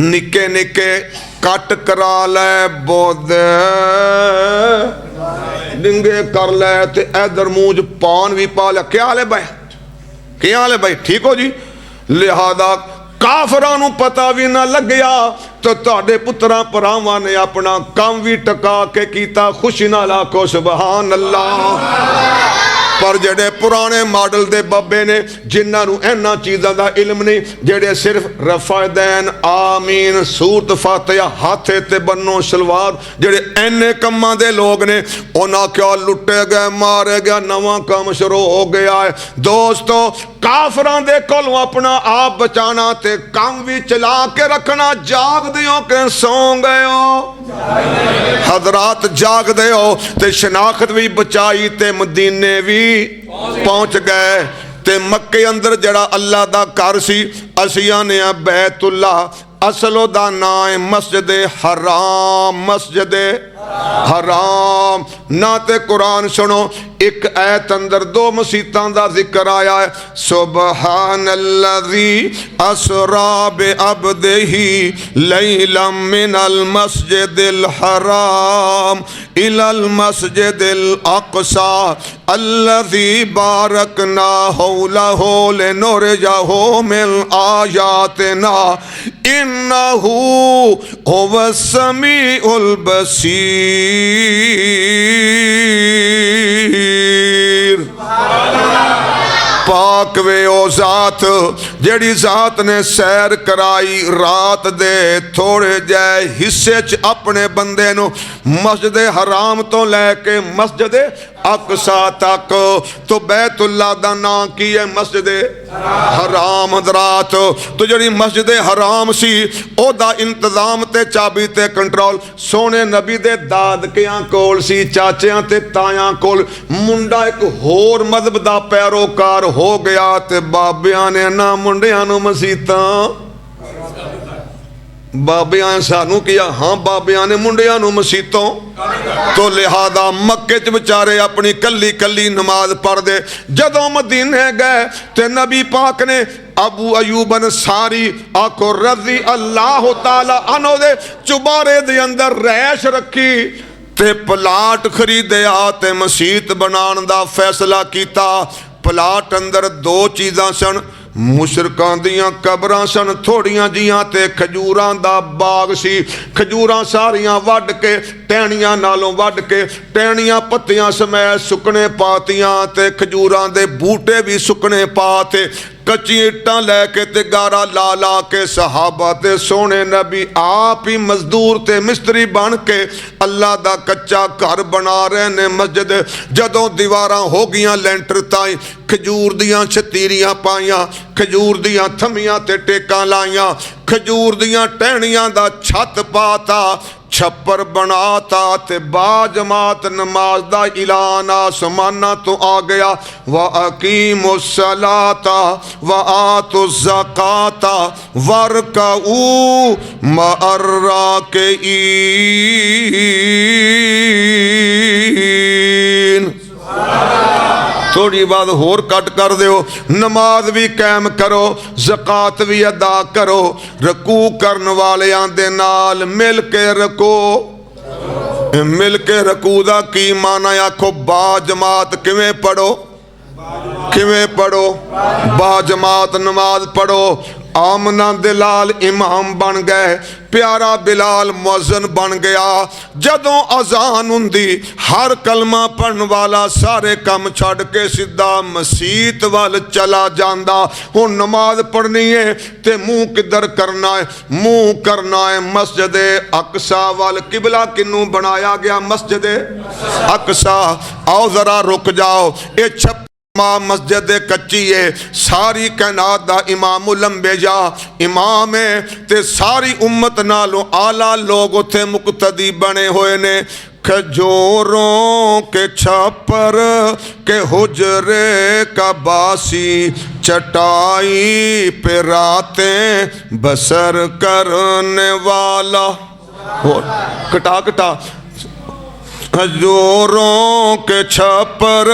निके निके कट करा लै, बुध डिंगे कर लै, ते इधर मूँह च पान भी पा लिया। क्या हाल है भाई, क्या हाल है भाई, ठीक हो जी। लिहाजा काफरां नूं पता भी ना लग्या तो तुहाडे पुत्तरां भरावां ने अपना काम भी टका के कीता। खुशी नाल आखो सुभान अल्लाह। पर जेडे पुराने मॉडल दे बब्बे ने जिन्होंने इन्हां चीज़ों का इल्म नहीं, जेडे सिर्फ रफादैन आमीन सूरत फातिहा हाथे ते बन्नो सलवार, जेडे इन्ने कम्मां दे लोग ने, उन्हां क्या लुटे गए मारे गया, नवां काम शुरू हो गया है। दोस्तों काफरां दे कोलों अपना आप बचाना ते काम भी चला के रखना। जागदे हो के सौ गए हो हजरात, जागदे हो ते शनाख्त भी बचाई ते मदीने भी पहुंच गए। ते मक्के अंदर जड़ा अल्लाह दा घर सी, असीं आने बैतुल्ला, असल ओदा नाम है मस्जिद हराम। मस्जिद हराम ना ते कुरान सुनो, एक ऐत अंदर दो मसीतां दा जिक्र आया है। सुबहानल्लज़ी असरा बि अब्दिही लैलन मिनल मस्जिदिल हराम इलल मस्जिदिल अक़सा अल्लज़ी बारकना हौलहु लिनुरियहु मिन आयातिना इन्नहु हुवस समीउल बसीर। पाक वे ओ जात जेड़ी जात ने सैर कराई रात दे थोड़े जाए हिस्से च अपने बंदे नु मस्जिद हराम तो लैके मस्जिद अक़सा तक। तो बैतुल्ला दा नाम की है मस्जिद हराम। हज़रात तो जड़ी मस्जिद हराम सी ओदा इंतजाम ते चाबी ते कंट्रोल सोने नबी दे दादकियां कोल सी, चाचियां ते तायां कोल। मुंडा एक होर मजहब दा पैरोकार हो गया ते बाबियां ने ना मुंडियां नूं मसीतां, बाबियां सानू किया, हाँ बाबियां ने मुंडियां नूं मसीतों। तो लिहाजा मक्के च बेचारे अपनी कली कली नमाज पढ़दे। जदों मदीने गए ते नबी पाक ने अबू अयूब अंसारी आखो रज़ी अल्लाह तआला अन्हु दे चुबारे दे अंदर रैश रखी ते प्लाट खरीदिया ते मसीत बनाने दा फैसला किया। प्लाट अंदर दो चीज़ां सन, मुशरकां दियां कबरां सन थोड़ियां जियां ते खजूरां दा बाग सी। खजूरां सारियां वड के टहनियां नालों वड के टहनियां पत्तियां समेत सुकने पातियां ते खजूरां दे बूटे भी सुकने पाते। कच्ची इट्टां लैके ते गारा ला ला के सहाबा ते सोने नबी आप ही मजदूर ते मिस्त्री बन के अल्लाह दा कच्चा घर बना रहे ने मस्जिद। जदों दीवारां हो गईयां लैंटर ताई खजूर दियां छतीरियां पाइयां, खजूर दियां थमियां ते टेकां लाइयां, खजूर दियां टहनियां दा छत पाता, छप्पर बनाता ते बाजमात नमाज दा ऐलान आसमाना तो आ गया। व अकीमुस सलाता व आतुज़ ज़काता वरकऊ मअर राकिईन। थोड़ी बात होर कट कर दो, नमाज भी कायम करो, ज़कात भी अदा करो, रकू करन वालियां दे नाल मिल के रखो। मिल के रकू दा की माना आखो बाजमात किवें पढ़ो, किवें पढ़ो, बाजमात नमाज पढ़ो। आमना दिलाल इमाम बन गए, प्यारा बिलाल मुअज्जिन बन गया। जदों अजान हुंदी हर कलमा पढ़न वाला सारे काम छड़ के सीधा मसीत वाल चला जांदा। हुण नमाज पढ़नी है ते मुंह किधर करना है, मुंह करना है मस्जिद अक़सा वाल। किबला किनू बनाया गया मस्जिद अक़सा। आओ जरा रुक जाओ, ये मस्जिद कच्ची है, सारी कायनात दा इमाम लंबेजा इमाम है ते सारी उम्मत नालों आला लोग उथे मुक्तदी बने हुए ने। खजूरों के छप्पर के हुजरे का बासी चटाई पे रातें बसर करने वाला। कटा कटा हजूरों के छपर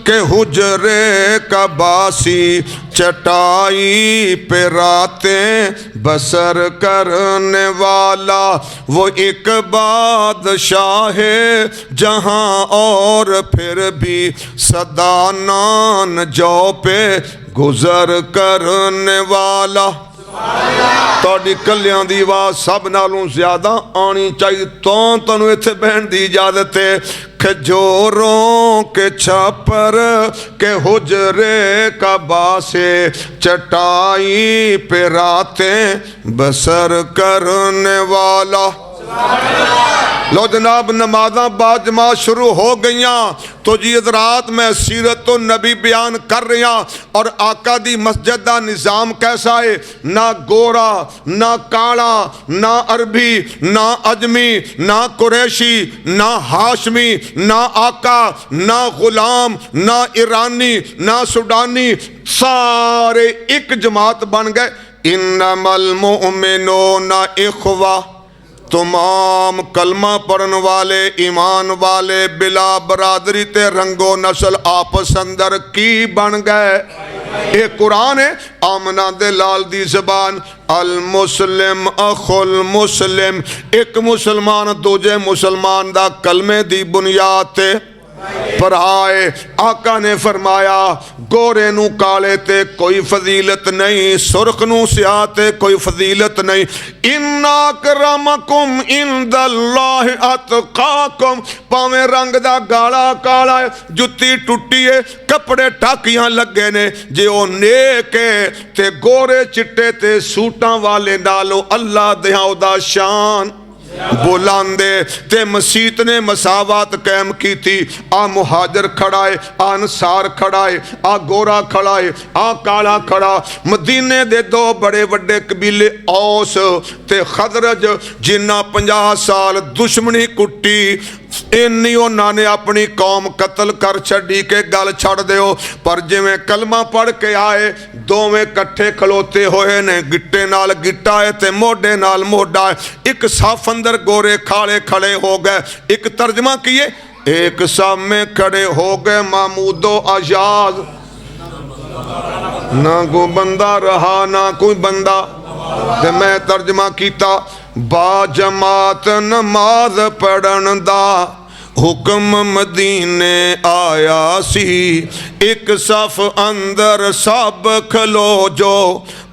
के हुजरे का बासी, चटाई पे रातें बसर करने वाला, वो एक बादशाह है जहां और फिर भी सदा नान जौ पे गुजर करने वाला। ਤੁਹਾਡੀ ਕੱਲਿਆਂ ਦੀ ਆਵਾਜ਼ ਸਭ ਨਾਲੋਂ ਜ਼ਿਆਦਾ ਆਉਣੀ ਚਾਹੀਦੀ, ਤਾਂ ਤੁਹਾਨੂੰ ਇੱਥੇ ਬਹਿਣ ਦੀ ਇਜਾਜ਼ਤ ਹੈ। खजूरों के छपर के हुजरे का बासे, चटाई पे रातें बसर करने वाला। लो जनाब, नमाज़ां बाजमात शुरू हो गई। तो जी हज़रात, मैं सीरत तो नबी बयान कर रहा और आका दी मस्जिद का निज़ाम कैसा है। ना गोरा, ना काला, ना अरबी, ना अजमी, ना कुरैशी, ना हाशमी, ना आका, ना गुलाम, ना ईरानी, ना सुडानी, सारे एक जमात बन गए। इन्नमल मुमिनूना इख्वा, तमाम कलमा पढ़न वाले, ईमान वाले, बिला बरादरी ते रंगो नस्ल आपस अंदर की बन गए। ये कुरान है, आमना दे लाल दी जबान। अल मुस्लिम अखुल मुस्लिम, एक मुसलमान दूजे मुसलमान दा कलमे दी बुनियाद ते पर आए। आका ने फरमाया, गोरे नू काले ते कोई फजीलत नहीं, सुरख नू स्याह ते कोई फजीलत नहीं। इन्ना अकरमकुम इंदल्लाहि अतकाकुम, भावें रंग दा गाला काला है, जुत्ती टुट्टी है, कपड़े टाकियां लगे ने, जे ओ नेक है ते गोरे चिट्टे ते सूटां वाले नालों अल्लाह दे ओदा शान बुलंदे। ते मसीत ने मसावत कायम की थी। आ मुहाजर खड़ा है, आ अंसार खड़ा है, आ गोरा खड़ा है, आ काला खड़ा। मदीने दे दो बड़े वड्डे कबीले औस ते खजरज, जिन्ना 50 साल दुश्मनी कुट्टी, इन्नी उन्होंने अपनी कौम कतल कर छड़ी के गल छड़ दिओ। पर जिवें कलमा पढ़ के आए, दोवें कट्ठे खलोते होए ने, गिट्टे नाल गिट्टा है ते मोढे नाल मोढा है। एक साफ अंदर गोरे खाले खड़े हो गए। एक तर्जमा किए, एक सामने खड़े हो गए महमूदो आजाद, ना कोई बंदा रहा ना कोई बंदा। ते मैं तर्जमा किया, बाजमात नमाज पढ़न दा हुक्म मदीने आया सी, एक सफ अंदर सब खलो जो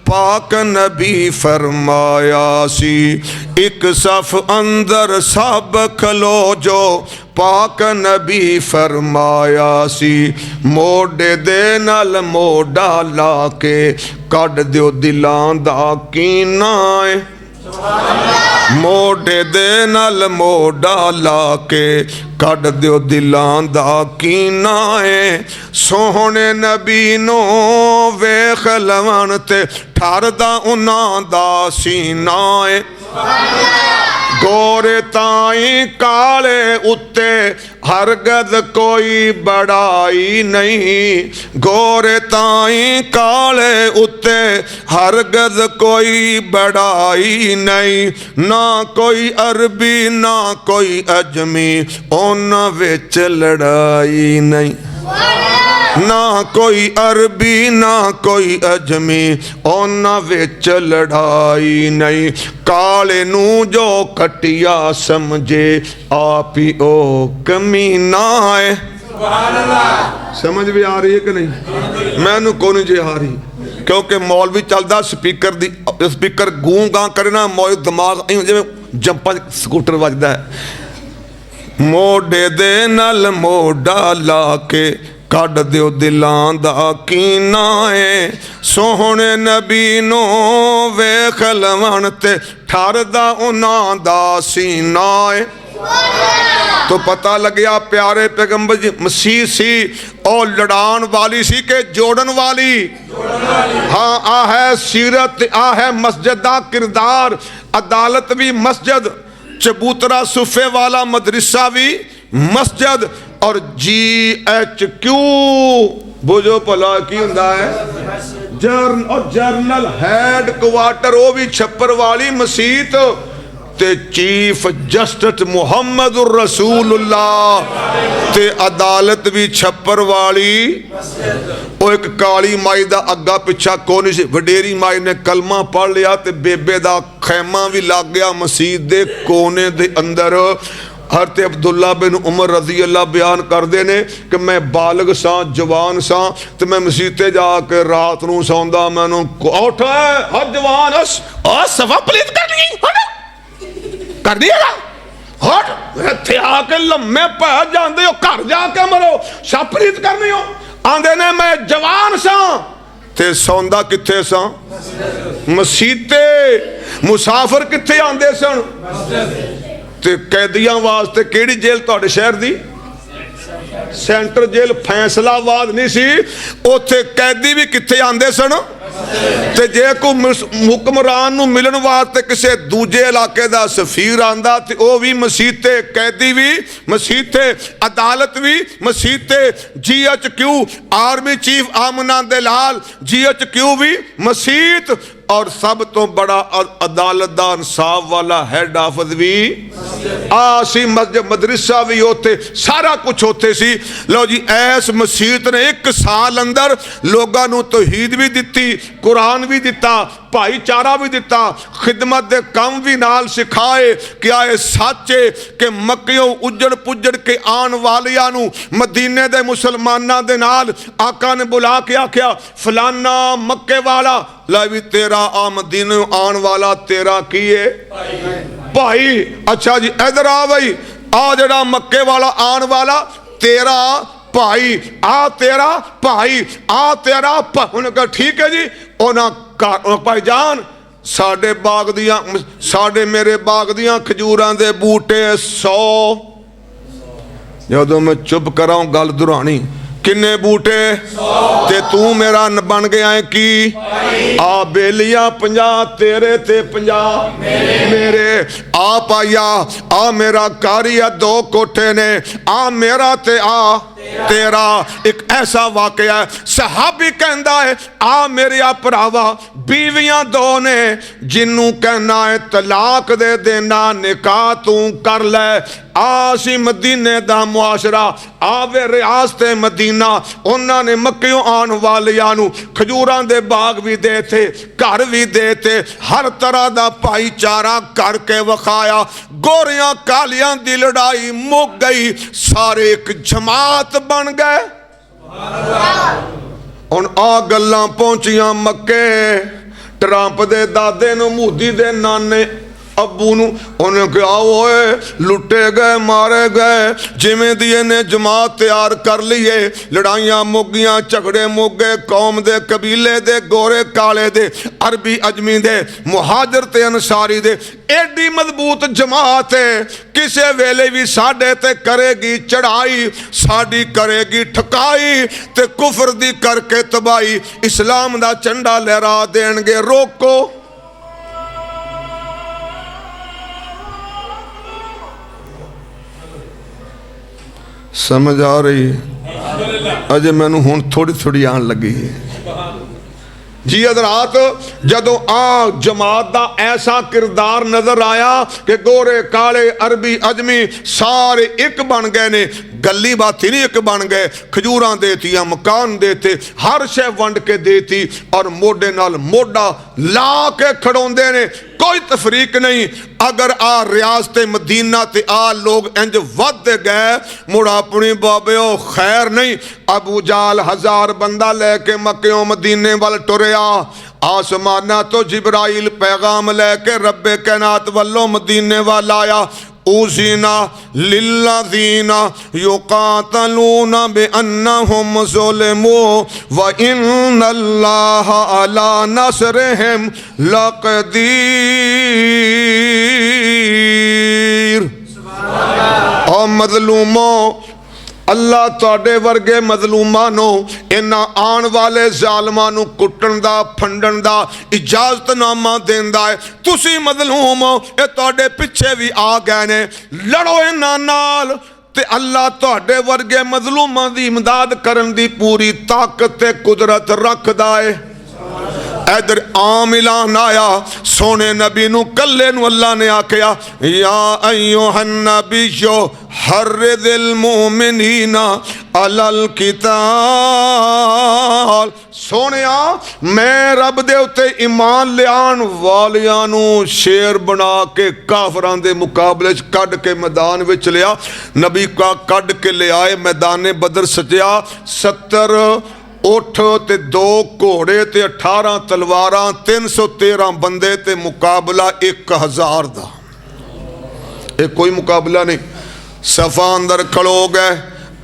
पाक नबी फरमाया सी। एक सफ अंदर सब खलो जो पाक नबी फरमाया सी। मोढे दे नाल मोढा ला के कढ दिओ दिलां दा कीना है। मोढे दे नाल मोढा ला के कढ दिओ दिलां दा कीना है। सोहणे नबी नो वेख लवण ते ठरदा उन्हां दा सीना है। गोरे ताई काले उत्ते हरगद कोई बड़ाई नहीं। गोरे ताई काले उत्ते हरगद कोई बड़ाई नहीं। ना कोई अरबी ना कोई अजमी, उन्हां विच लड़ाई नहीं। ना कोई अरबी ना कोई अजमी, उन्हां विच लड़ाई नहीं। काले नू जो कटिया समझे, आप ही ओ कमीना है। समझ भी आ रही है कि नहीं? मैनू कोई जे आ रही, क्योंकि मौलवी चलता स्पीकर दी, स्पीकर गूं गां करे ना, मौल दिमाग जिवें जंपा स्कूटर वजदा है। मोढे दे नाल मोढा ला के कढ दिओ दिलां दा कीना है। सोहणे नबी नो वेख लवण ते ठरदा उन्हां दा सीना है। तो पता लग गया प्यारे पैगंबर जी मसीह सी, और लड़ान वाली सी के जोड़न वाली। हाँ, आ है सीरत, आ है मस्जिद दा किरदार। अदालत भी मस्जिद, चबूतरा सुफे वाला मदरसा भी मस्जिद, और GHQ बुझो भला की हुंदा है, जर्नल हैड क्वार्टर, वो भी छप्पर वाली मसीत। ते चीफ जस्टिस मुहम्मदुर रसूलुल्लाह ते अदालत भी छप्पर वाली। वो एक काली माई दा अग्गा पिछा कोई नहीं सी, वडेरी माई ने कलमा पढ़ लिया ते बेबे दा खैमा भी लग गया मसीत दे कोने दे अंदर। हरते अब्दुल्ला बिन उमर रजी अल्लाह बयान करते ने कि मैं बालग सा जवान सा तो मैं मसीते जाके रात नूं सौंदा, मैनू उठ हर जवान सफा पलीत कर दिएगा हट इत्थे आके लम्मे पै जांदे हो, घर जाके मरो, सपलीत करनी हो। आंदे ने मैं जवान सा ते सौंदा किथे सा? मसीते। मुसाफिर किथे आंदे सन? ते कैदियां वास्ते केड़ी जेल तुहाडे शहर दी? सेंटर जेल फैसलाबाद नहीं सी, उत्थे कैदी भी किथे आंदे सन? ते जे कोई हुक्मरान नूं मिलण वास्ते किसी दूजे इलाके दा सफीर आंदा ते वो भी मसीते, कैदी भी मसीते, अदालत भी मसीते, GHQ आर्मी चीफ आमना दलाल GHQ भी मसीत, और सब तो बड़ा अदालत दा इंसाफ वाला हेड ऑफिस भी सी, मस्जिद मदरसा भी होते, सारा कुछ होते सी। लो जी ऐस मसीत ने 1 साल अंदर लोगों नूं तौहीद भी दिती, कुरान भी दिता, भाईचारा भी दिता, खिदमत दे काम भी नाल सिखाए। क्या ये सच है कि मक्कियों उजड़ पुजड़ के आन वालियां नूं मदीने दे मुसलमानां दे नाल आका ने बुला के आख्या फलाना मक्के वाला ला भी तेरा आ मदीने आन वाला तेरा की है भाई। अच्छा जी इधर आ भाई, आ जड़ा मक्के वाला आन वाला तेरा भाई, आ तेरा भाई, आ तेरा उन्हें कहा ठीक है जी। उन्हें भाईजान साडे बाग दियां, साडे मेरे बाग दियां खजूरां दे बूटे 100। जदों मैं चुप करा गल दुरानी, किन्ने बूटे? ते तू मेरा बन गया है की? आ बेलिया 50 तेरे ते 50 मेरे। आ पाया आ मेरा कारिया 2 कोठे ने, आ मेरा ते आ तेरा। एक ऐसा वाकया है, सहाबी कहता है आ मेरे भरावा बीवियां 2 ने, जिन्नू कहना है तलाक दे देना, निकाह तू कर ले। आसी मदीने दा मुआशरा आवे रियासते मदीना, उन्होंने मक्कियों आन वालियां नू खजूरां दे बाग भी दे थे, घर भी दे थे, हर तरह दा भाईचारा करके वखाया। गोरियां कालियां दी लड़ाई मुक गई, सारे एक जमात बन गए। हुण आ गल्लां पहुंचियां मक्के, ट्रंप दे दादे नू मोदी दे नाने अबू नू, उन्हें कहा ओए लुटे गए मारे गए, जिमें दी ने जमात तैयार कर लीए, लड़ाइयां मुक गईयां, झगड़े मुक गए, कौम दे कबीले दे, गोरे काले दे, अरबी अजमी दे, मुहाजिर ते अंसारी दे। एडी मजबूत जमात है, किसी वेले भी साडे ते करेगी चढ़ाई, साडी करेगी ठकाई, ते कुफर दी करके तबाही, इस्लाम दा झंडा लहरा देणगे। रोको समझ आ रही है? अजे मैनू हुण थोड़ी थोड़ी आन लगी है जी। हज़रात जदों आ जमात दा ऐसा किरदार नजर आया कि गोरे काले अरबी अजमी सारे एक बन गए ने, गली बाती नहीं एक बन गए, खजूरां देतियां, मकान देते, हर शे वंड के देती, और मोढे नाल मोढा ला के खड़ोंदे ने, कोई तफरीक नहीं। अगर आ रियासत मदीना ते आ लोग इंज वध गए, मुड़ अपनी बाबे ओ खैर नहीं। अबू जाल 1000 बंदा लेके मक्कियों मदीने वाल टुरया, आसमाना तो जिब्राइल पैगाम लेके रब्बे कैनात वल्लों मदीने वाल आया। उज़िना लिल्लज़ीना युक़ातलूना बिअन्नहुम ज़ुलिमू व इन्नल्लाह अला नस्रिहिम लक़दीर। और मज़लूमों, अल्लाह तुहाडे वर्गे मजलूमां नूं इन्हां आण वाले ज़ालिमां नूं कुट्टण दा फंडण दा इजाजतनामा देंदा है। तुसीं मजलूम हो, ये तुहाडे पिछे भी आ गए ने, लड़ो इन्हां नाल। ते अल्लाह तुहाडे वर्गे मजलूमां दी इमदाद करन दी पूरी ताकत ते कुदरत रखदा है। इधर आम ऐलान आया सोने नबी नू कल्ले नू अल्लाह ने आख्या या अय्युहन नबियो हर्रिदिल मुमिनीना अलल किताल। सोनिया मैं रब दे उत्ते ईमान लियान वालियां नू शेर बना के काफरां दे मुकाबले च कढ के मैदान विच लिया। नबी का कढ के ले आए मैदाने बदर सजया 70 उठ ते 2 घोड़े ते 18 तलवारां 313 बंदे ते मुकाबला 1000 दा। ये कोई मुकाबला नहीं। सफा अंदर खड़ो गए।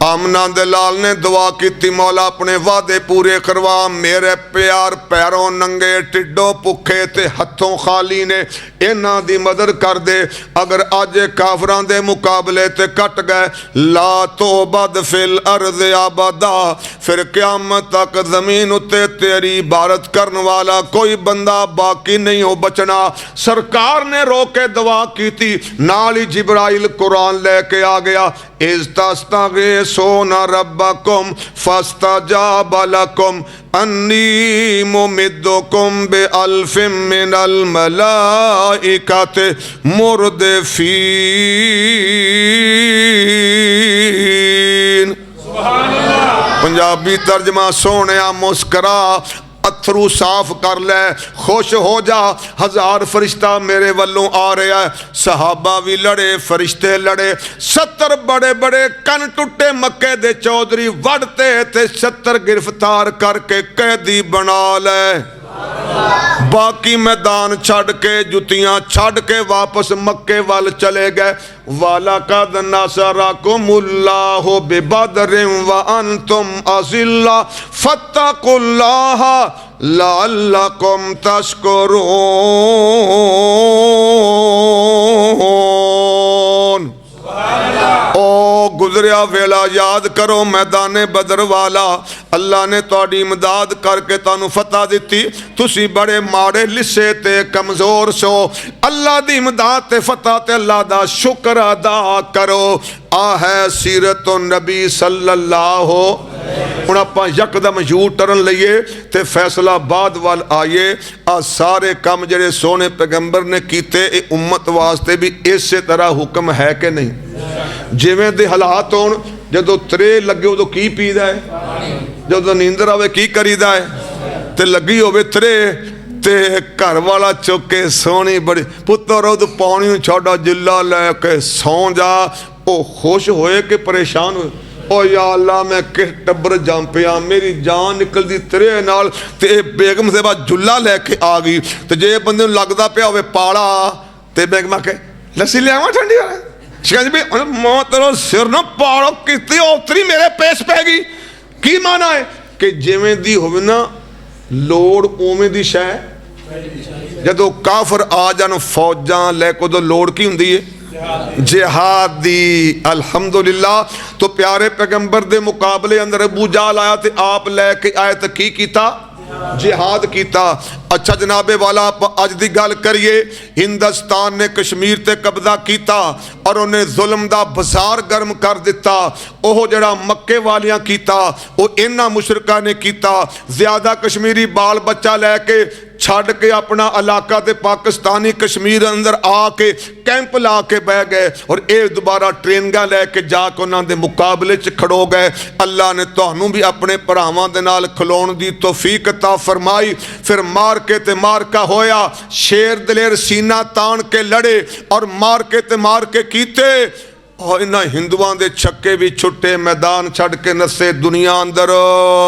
आमना दे लाल ने दुआ की मौला अपने वादे पूरे करवा। मेरे प्यार पैरों नंगे टिड्डों भुखे ते हथों खाली ने इन्हां दी मदद कर दे। अगर अज काफरां दे मुकाबले ते कट गए ला तो बद फिल अर्ज़ आबादा फिर क़यामत तक जमीन उत्ते तेरी इबारत करने वाला कोई बंदा बाकी नहीं हो बचना। सरकार ने रो के दुआ की थी। नाल ही जिब्राइल कुरान लेके आ गया। इस्तस्तगीसूना रब्बकुम फस्तजाब लकुम अन्नी मुमिद्दुकुम बिअल्फिम मिनल मलाइकति मुर्दिफीन। पंजाबी तर्जमा सोने मुस्करा अथरू साफ कर ले खुश हो जा 1000 फरिश्ता मेरे वल्लों आ रहा है। सहाबा भी लड़े फरिश्ते लड़े 70 बड़े बड़े कन टुटे मक्के दे चौधरी वड़ते ते 70 गिरफ्तार करके कैदी बना ले। बाकी मैदान छड़ के जुतियां छड़ के वापस मक्के वाल चले गए। वाला कद नसरकुमुल्लाहु बिबदरिन व अंतुम अज़िल्ला फत्तकुल्लाह लअल्लकुम तशकुरून। ओ गुजरिया वेला याद करो मैदाने बदर वाला। अल्लाह ने तुहाडी इमदाद करके तुहानू फतह दिती। तुसी बड़े माड़े लिस्से ते कमजोर सो। अल्लाह दी इमदाद ते फतह ते अल्लाह दा शुक्र अदा करो। आ है सीरत नबी सल्लल्लाहु। हुण आपां यकदम यू टर्न लईए ते फैसलाबाद वाल आइए। आ सारे काम जिहड़े सोने पैगंबर ने कीते ए उम्मत वास्ते भी इसे तरह हुक्म है कि नहीं? जिवें दे हालात होण जदों त्रे लगे उदों की पीदा है, जदों नींदर आवे की करीदा है, ते लगी होवे त्रे ते घर वाला चुक के सोनी बड़ी पुत्तर उद पानी छाड़ा जिला लैके सौ जा। ओ खुश होए कि परेशान होए? ओ या अल्लाह मैं किस टब्बर जम पिया मेरी जान निकलदी त्रे नाल ते बेगम से बाद जुला लैके आ गई। ते जे बंदे नूं लगदा पिया होवे पाला ते बेगम आखे लस्सी लियावां ठंडी वाला शिकंज भी मैं तेरा सिर ना पाड़ो कितनी उतरी मेरे पेश पै गई। की माना है कि जिवें दी होवे ना लोड़ उवें दी शै। जदों काफर आ जान फौजां लैके उदों लोड़ की हुंदी है? जिहाद दी। अल्हम्दुलिल्लाह। तो प्यारे पैगंबर दे मुकाबले अंदर अबू जाल आया ते आप लैके आए तो की कीता? जिहाद कीता। अच्छा जनाबे वाला अज दी गल करिए। हिंदुस्तान ने कश्मीर ते कब्जा कीता और उन्हें जुल्म दा बाजार गर्म कर दिता। ओह जड़ा मक्के वालियां कीता वो इन्हां मुशरकां ने कीता। ज्यादा कश्मीरी बाल बच्चा लैके छड़ के अपना इलाका ते पाकिस्तानी कश्मीर अंदर आके कैंप ला के बह गए और ये दोबारा ट्रेनिंगां लैके जाके उन्हां दे मुकाबले च खड़ो गए। अल्लाह ने तुहानू भी अपने भरावां दे नाल खलोण दी तौफीक अता फरमाई। फिर मार के ते मारका होया। शेर दलेर सीना तान के लड़े और मार के कीते। और इन्हां हिंदुआं दे छक्के भी छुट्टे मैदान छड़ के नसे दुनिया अंदर।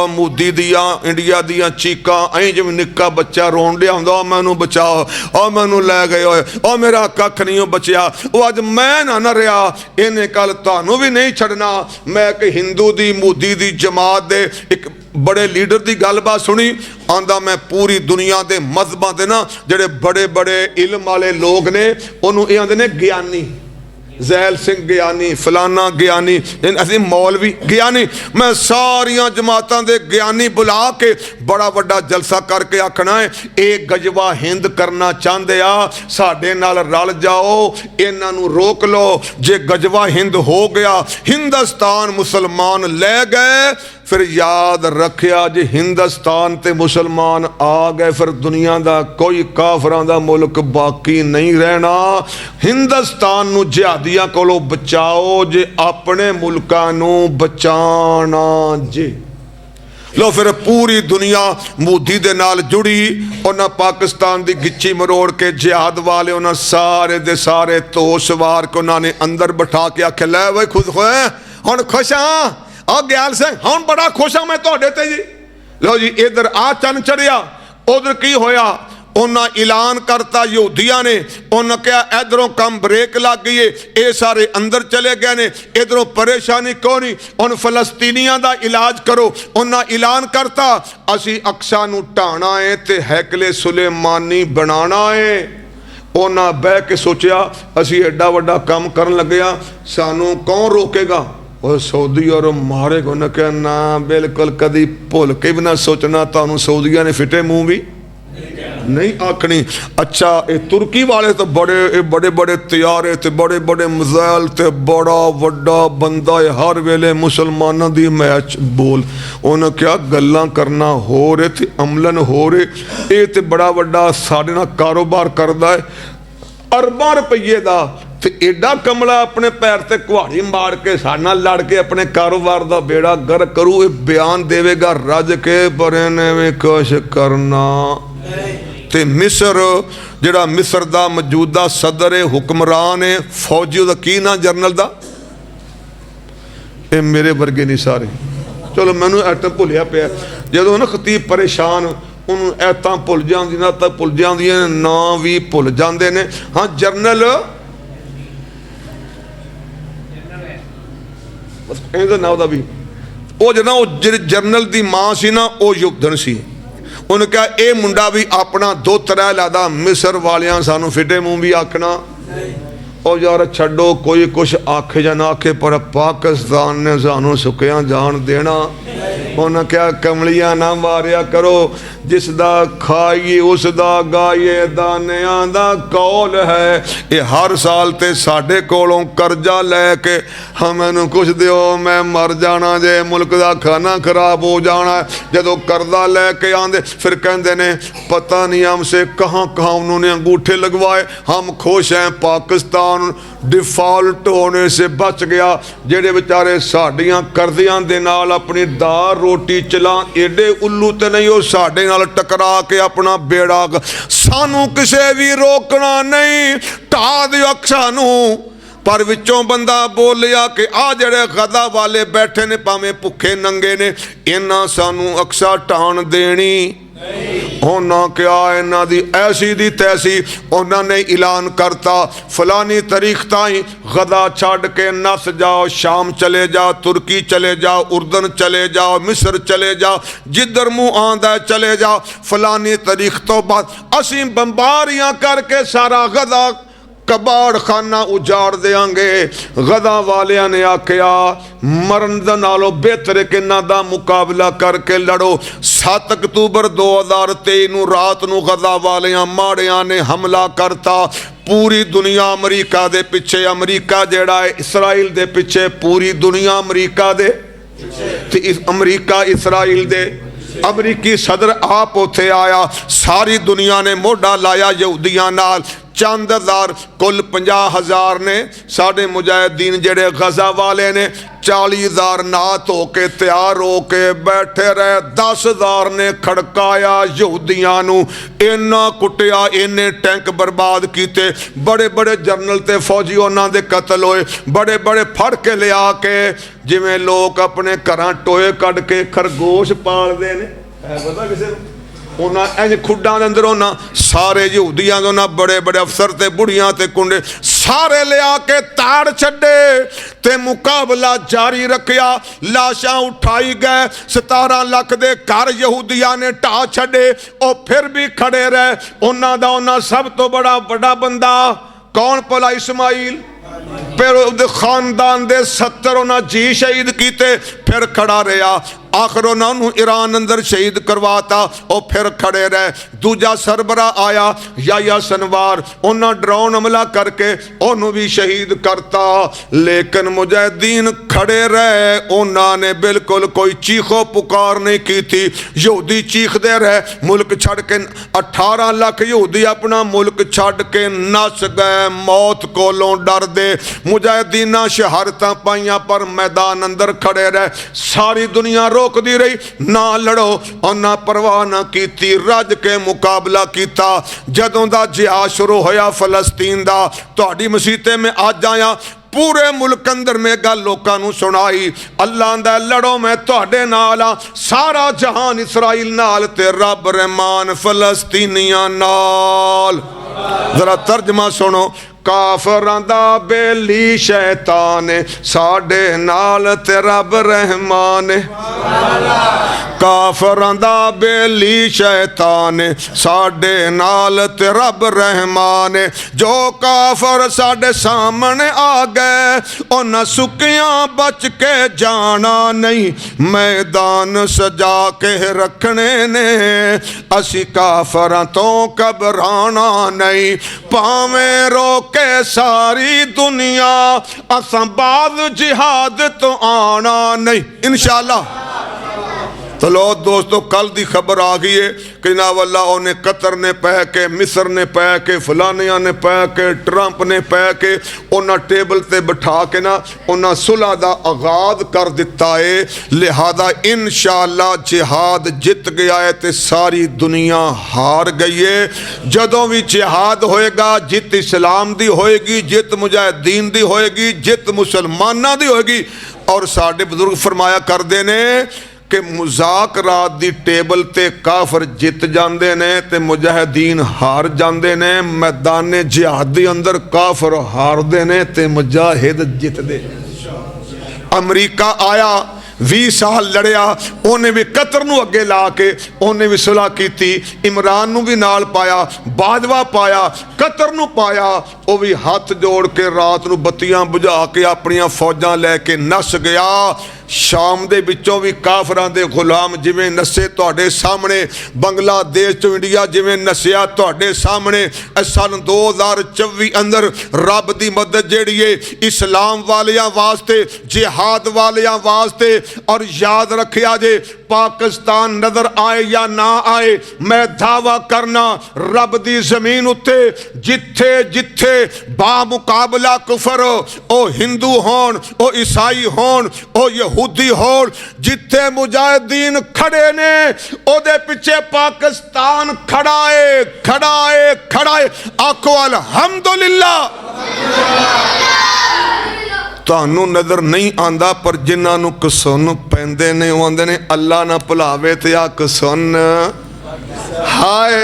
मोदी दियां इंडिया दियां चीकां ऐ जिवें निक्का बच्चा रोन लिया हुंदा मैनू बचाओ और मैनू लै गए होए और मेरा कख नहीं बचिया। वो अज मैं ना रहा इन्हें कल तुहानू भी नहीं छड़ना। मैं कि हिंदू दी मोदी दी जमात दे एक बड़े लीडर की गलबात सुनी। आंदा मैं पूरी दुनिया के मजहबां दे ना जेडे बड़े बड़े इल्म वाले लोग ने उन्होंने ये आंदे ने ज्ञानी। जैल सिंह ज्ञानी फलाना ज्ञानी असीं मौलवी ज्ञानी। मैं सारिया जमातां दे ज्ञानी बुला के बड़ा वड्डा जलसा करके आखना है ये गजवा हिंद करना चाहते आ साडे नाल रल जाओ इन्हां नूं रोक लो। जे गजवा हिंद हो गया हिंदुस्तान मुसलमान ले गए फिर याद रखिया जे हिंदुस्तान ते मुसलमान आ गए फिर दुनिया दा कोई काफरां दा मुल्क बाकी नहीं रहना। हिंदुस्तान नू जिहादियां कोलों बचाओ जे अपने मुल्कां नू बचाना जे। लो फिर पूरी दुनिया मोदी दे नाल जुड़ी, उन्हें पाकिस्तान की गिच्ची मरोड़ के जिहाद वाले उन्हें सारे दे सारे तो सवार के उन्होंने अंदर बिठा के आखे लै बई खुद हुण खुश हाँ आ ग्याल सिंह हुण बड़ा खुश हाँ मैं तुहाडे ते जी। लो जी इधर आ चन चढ़िया, उधर की होया उन्हें ऐलान करता यहूदिया ने, उन्हें कहा इधरों कम ब्रेक लग गई है, ये सारे अंदर चले गए ने, इधरों परेशानी क्यों नहीं, उन फलस्तीनियों का इलाज करो। उन्हें ऐलान करता असी अक्सा नू ढाना है ते हैकले सुलेमानी बनाना है। उन्हें बह के सोचा असी एडा वड्डा काम करन लगे हाँ, सानू कौन रोकेगा, और सऊदी और मारेगा। उन्हें कहा ना बिल्कुल कदी भुल के भी ना सोचना, तुहानू सऊदिया ने फिटे मुँह भी नहीं आखनी। अच्छा ये तुर्की वाले तो बड़े बड़े बड़े तैयारे ते बड़े बड़े मिसाइल ते बड़ा वड्डा बंदा है, हर वेले मुसलमानों दी मैच बोल। उन्हें क्या गल्लां करना हो रहे थे, अमलन हो रहे, ये तो बड़ा वड्डा साडे नाल कारोबार करदा है अरबां रुपये का, ते एडा कमला अपने पैर ते कुहाड़ी मार के साडे नाल लड़ के अपने कारोबार का बेड़ा गर्क करू। ये बयान देवेगा रज के पर इन्हें कुछ करना। ते मिस्र जिहड़ा मिस्र दा मौजूदा सदर है हुक्मरान है फौजी, उहदा की ना जनरल दा, ये मेरे वर्गे नहीं सारे। चलो मैनू ऐट भुलिया पिया, जदों ना खतीब परेशान उन्होंने ऐतां भुल जांदियां तां भुल जांदियां ना भी भुल जांदे ने। हाँ जरनल इहदा नाम दा भी वो जना जरनल दी मां सी ना वो युद्धन सी। उन्हें कहा यह मुंडा भी अपना दो तरह लादा, मिस्र वालियां सानू फिटे मुँह भी आखना, और यार छड्डो कोई कुछ आखे या ना आखे पर पाकिस्तान ने सानू सुकिया जान देना। उन्हें क्या कमलियां ना मारिया करो, जिसदा खाइए उसदा गाइए दानियां दा कौल है। ये हर साल ते साडे कोलों कर्जा लैके हमें कुछ दिओ मैं मर जाना जे, मुल्क का खाना खराब हो जाना है। जदों कर्जा लैके आंदे फिर कहते ने पता नहीं हमसे कहाँ कहाँ उन्होंने अंगूठे लगवाए, हम खुश हैं पाकिस्तान डिफॉल्ट होने से बच गया। जेडे बेचारे साडियां कर्जियां दे नाल अपनी दाल रोटी चला एडे उल्लू ते नहीं, वो साडे नाल टकरा के अपना बेड़ा, सानू किसे भी रोकना नहीं, ढा दिओ अक्सां नू। पर विचों बंदा बोलिया कि आ जेड़े गदा वाले बैठे ने भावें भुखे नंगे ने, इन्हां सानू अक्सा ढाण देनी। उन्होंने क्या इन्हों की ऐसी दी तैसी, उन्होंने ऐलान करता फलानी तारीख ताई गदा छड़ के नस जाओ, शाम चले जाओ, तुर्की चले जाओ, उर्दन चले जाओ, मिस्र चले जाओ, जिधर मुँह आंदा चले जाओ। फलानी तारीख तो बाद असी बंबारियां करके सारा गदा कबाड़ खाना उजाड़ देंगे। गदा वालिया ने आख्या मरन दे नालों बेहतर कि इन्हां दा मुकाबला करके लड़ो। 7 अक्तूबर 2023 नूं रात नूं गदा वालियां माड़ियां ने हमला करता। पूरी दुनिया अमरीका दे पिछे, अमरीका जेड़ा है इसराइल दे पिछे, पूरी दुनिया अमरीका दे ते अमरीका इसराइल दे। अमरीकी सदर आप उत्थे आया, सारी दुनिया ने मोढा लाया यहूदियां नाल। चंद हज़ार कुल 50,000 ने साढ़े मुजाहिदीन जेड़े गजा वाले ने 40,000 नात हो के तैयार हो के बैठे रहे। 10,000 ने खड़काया यहूदियां नू, इन्ना कुटिया, इन्ने टैंक बर्बाद किए, बड़े बड़े जनरल ते फौजी उन्हां दे कतल होए, बड़े बड़े फड़ के लिया के जिवें लोग अपने घरां टोए कढ़ के खरगोश पालदे ने, पता किसे उन्हें इंज खुड्डां दे अंदर उन्हें सारे यहूदियां दे उन्हें बड़े बड़े अफसर ते बुढ़ियां ते कुंडे सारे लिया के ताड़ छड्डे ते मुकाबला जारी रखिया। लाशां उठाई गए, 17 लाख दे घर यहूदियां ने ढा छड्डे, और फिर भी खड़े रहे। उन्हां दा उन्हां सब तो बड़ा बड़ा बंदा कौन भला इस्माइल फिर उहदे खानदान दे 70 उन्हां जी शहीद कीते, फिर खड़ा रहा। आखिर उन्होंने ईरान अंदर शहीद करवाता, और फिर खड़े रहे। दूजा सरबरा आया याया सनवार, उन्हें ड्रोन हमला करके उन्होंने भी शहीद करता, लेकिन मुजाहिदीन खड़े रहे। उन्होंने बिल्कुल कोई चीखो पुकार नहीं की थी। यहूदी चीखते रहे, मुल्क छड़ के 18 लाख यहूदी अपना मुल्क छड़ के नस गए, मौत कोलों डर दे। मुजाहिदीन शहारत पाइया पर मैदान अंदर खड़े रहे। सारी दुनिया रोकदी रही, ना लड़ो और ना परवाह ना की, रज के मुकाबला किया। जदों दा जिहाद शुरू होया फलस्तीन दा, तुहाडी मसीते में अज आया, पूरे मुल्क अंदर में गल लोकां नूं सुनाई। अल्लाह दा लड़ो मैं तुहाडे नाल आ, सारा जहान इसराइल नाल ते रब रहमान फलस्तीनियां नाल। जरा तर्जमा सुनो, काफरां दा बेली शैतान साडे नाल ते रब रहमान। काफरां दा बेली शैतान साडे नाल ते रब रहमान। जो काफर साडे सामने आ गए, उन्हां सुकियां बच के जाना नहीं, मैदान सजा के रखने ने। असी काफरां तो घबराना नहीं, भावें रोक के सारी दुनिया, असां बाद जिहाद तो आना नहीं इंशाअल्लाह। तो लो दोस्तों, कल की खबर आ गई है कि ना वल्ला उन्हें कतर ने पै के, मिस्र ने पै के, फलानिया ने पै के, ट्रंप ने पै के उन्हें टेबल ते बिठा के ना उन्हें सुलह का आगाज कर दिता है। लिहाजा इंशाअल्लाह जिहाद जित गया है तो सारी दुनिया हार गई है। जदों भी जिहाद होएगा, जित इस्लाम दी होएगी, जित मुजाहिदीन दी होएगी, जित मुसलमाना दी होएगी। और साडे बुजुर्ग फरमाया करते ने कि मुज़ाकरात दी टेबल ते काफर जित जाते ने ते मुजाहिदीन हार जाते ने। मैदान जिहाद दे अंदर काफर हारते ने ते मुजाहिद जितदे। अमरीका आया, 20 साल लड़िया, उन्हें भी कतर नूं अगे ला के उन्हें भी सुलह की। इमरान नूं भी नाल पाया, बाजवा पाया, कतर नूं पाया। वो भी हाथ जोड़ के रात नूं बत्तियां बुझा के अपनियां फौजां लैके नस गया। शाम दे विचों भी काफरां दे गुलाम जिवें नसे तुहाडे सामने, बंगलादेश तो इंडिया जिवें नसिया तुहाडे सामने। सन 2024 अंदर रब दी मदद जिहड़ी है इस्लाम वालियां वास्ते, जिहाद वालियां वास्ते। और याद रखिया जे, पाकिस्तान नजर आए या ना आए, मैं दावा करना रब दी जमीन उत्ते जिथे जिथे बामुकाबला कुफर, ओ हिंदू होन, ओ ईसाई होन, ओ यहूदी होन, जिथे मुजाहिदीन खड़े ने ओदे पिछे पाकिस्तान खड़ा है, खड़ा है, खड़ा है। आखो अल्हम्दुलिल्लाह। तुहानू नज़र नहीं आंदा, पर जिन्हां कसन पैंदे ने वो आंदे ने अल्लाह ना भुलावे ते आ कसन हाय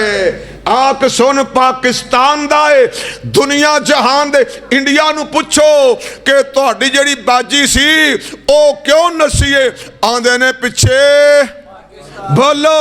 आक सुन पाकिस्तान दा है। दुनिया जहान दे इंडिया नू पुछो कि तुहाडी जेड़ी बाजी सी ओ क्यों नसीए, आंदे ने पिछे बोलो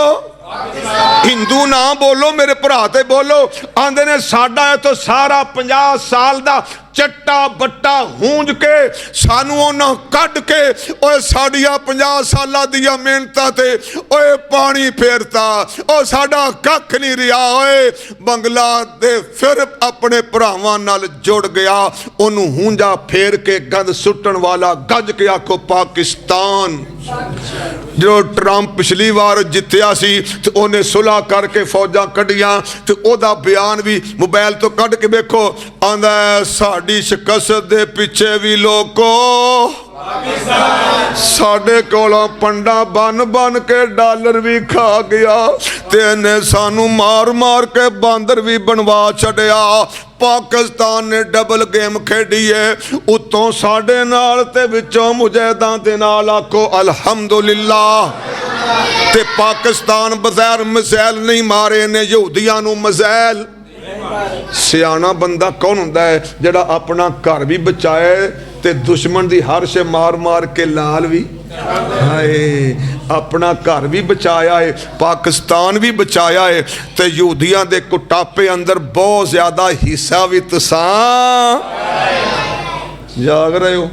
हिंदू ना बोलो मेरे भरा ते बोलो। आंदे ने साडा तो सारा 50 साल दा चट्टा बट्टा हूंज के सानू उन्हां कढ के ओए साडियां 50 सालां दियां मेहनतां ते ओए पानी फेरता, ओ साडा कख नहीं रिहा। ओए बंगला दे फिर अपने भरावां नाल जुड़ गया, ओनू हूंजा फेर के गंद सुट्टण वाला गज के आखो पाकिस्तान। जो ट्रंप पिछली बार जितया सी ते ओने सुलह करके फौजां कढ़ियां ते ओदा बयान भी मोबाइल तो कढ़ के देखो, आंदा साडी शिकस्त दे पिछे भी लोको साडे कोलों पंडा बन बन के डॉलर भी खा गया ते इन्हें सानू मार मार के बांदर भी बनवा छड़िया। पाकिस्तान ने डबल गेम खेडी है, उत्तों साडे नाल ते विचों मुजाहिदां दे नाल। आखो अल्हम्दुलिल्लाह। ते पाकिस्तान बगैर मिसाइल नहीं मारे ने यहूदियां नू मिसाइल। सियाना बंदा कौन हुंदा है जिहड़ा अपना घर भी बचाए ते दुश्मन दी हर शे मार मार के लाल भी हाय अपना घर भी बचाया है, पाकिस्तान भी बचाया है। ते यहूदियां दे कुटापे अंदर बहुत ज्यादा हिस्सा भी तुसां जाग रहे हो?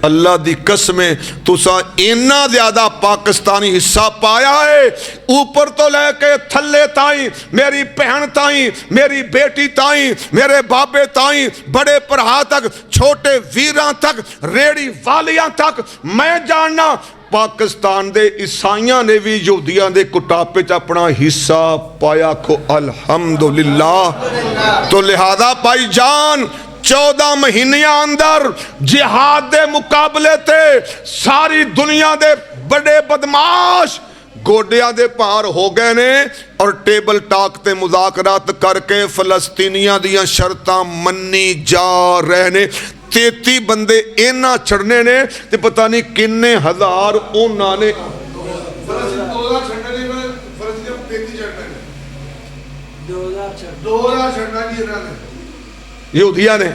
अल्लाह दी कसम तुसा इन्ना ज्यादा पाकिस्तानी हिस्सा पाया है, ऊपर तो लेके थल्ले ताई, मेरी बहन ताई, मेरी बेटी ताई, मेरे बाबे ताई, बड़े भरा तक, छोटे वीरां तक, रेड़ी वालियां तक। मैं जानना पाकिस्तान दे ईसाइयां ने भी यहूदियां दे कुटापे च अपना हिस्सा पाया। खो अल्हम्दुलिल्लाह। तो लिहाजा भाईजान 14 महीनिया अंदर जिहाद दे मुकाबले ते सारी दुनिया दे बड़े बदमाश गोडिया दे पार हो गए ने और टेबल टॉक ते मुज़ाकरात करके फलस्तीनियां दियां शर्तां मन्नी जा रहे ने। 33 बंदे इन्ना छड़ने ने ते पता नहीं किन्ने हजार उन्होंने यहूदिया ने,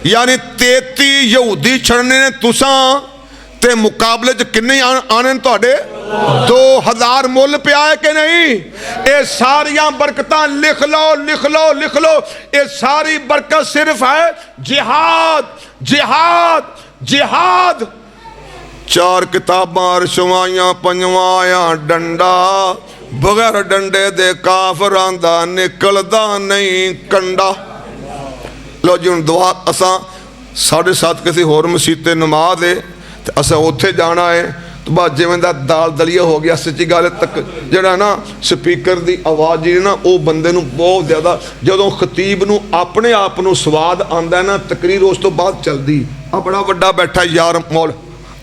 यानी 33 यहूदी छड़ने ने। तुसा ते मुकाबले च किन्ने आने तुहाडे? 2000 मुल पिया है कि नहीं? ये सारियां बरकतां लिख लो, लिख लो, लिख लो। ये सारी बरकत सिर्फ है जिहाद, जिहाद, जिहाद। 4 किताबां अरशवाइयां, 5वां आया डंडा, बगैर डंडे दे काफरां दा निकलदा नहीं कंडा। लो जी हुण दुआ असा 7:30 किसी होर मसीत ते नमाज है तो असा उत्थे जाना है। तो बस जिवें दा दाल दलिया हो गया। सच्ची गल तक जिहड़ा ना स्पीकर की आवाज़ जी ना वो बंदे नूं बहुत ज़्यादा, जदों खतीब नूं अपने आप नूं स्वाद आंदा ना तकरीर उस तो बाद चलदी। आ बड़ा वड्डा बैठा यार मौल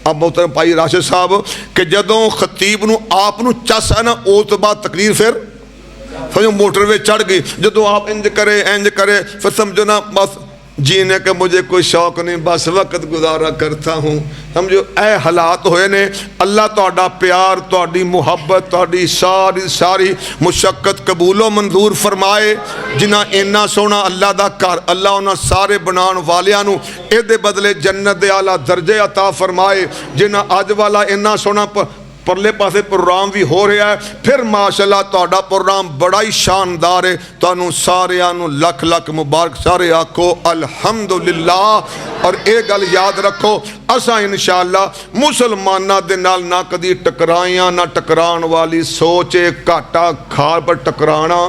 अब मोहतरम भाई राशिद साहब कि जदों खतीब नूं आप नूं चस है ना उस तो बाद तकरीर फिर समझो मोटरवे चढ़ गई। जो आप इंज करे फिर समझो ना बस जीने का मुझे कोई शौक नहीं, बस वक्त गुजारा करता हूँ। समझो ए हालात होए ने। अल्लाह तुहाडा प्यार, तुहाडी मुहब्बत, तुहाडी सारी सारी मुशक्कत कबूलो मंजूर फरमाए। जिन्ना इन्ना सोहना अल्लाह दा घर अल्लाह उन्हां सारे बनाने वालियां नूं इहदे बदले जन्नत दे आला दर्जे अता फरमाए। जिन्ना अज वाला इन्ना सोहना परले पासे प्रोग्राम भी हो रहा है, फिर माशाअल्लाह तुहाडा प्रोग्राम बड़ा ही शानदार है। तुहानूं सारिआं नूं लख लख मुबारक। सारे आखो अल्हम्दुलिल्लाह। और ये गल याद रखो असा इंशाअल्लाह मुसलमानां दे नाल ना कदी टकराइयां ना टकराण वाली सोच है। घाटा खा पर टकराना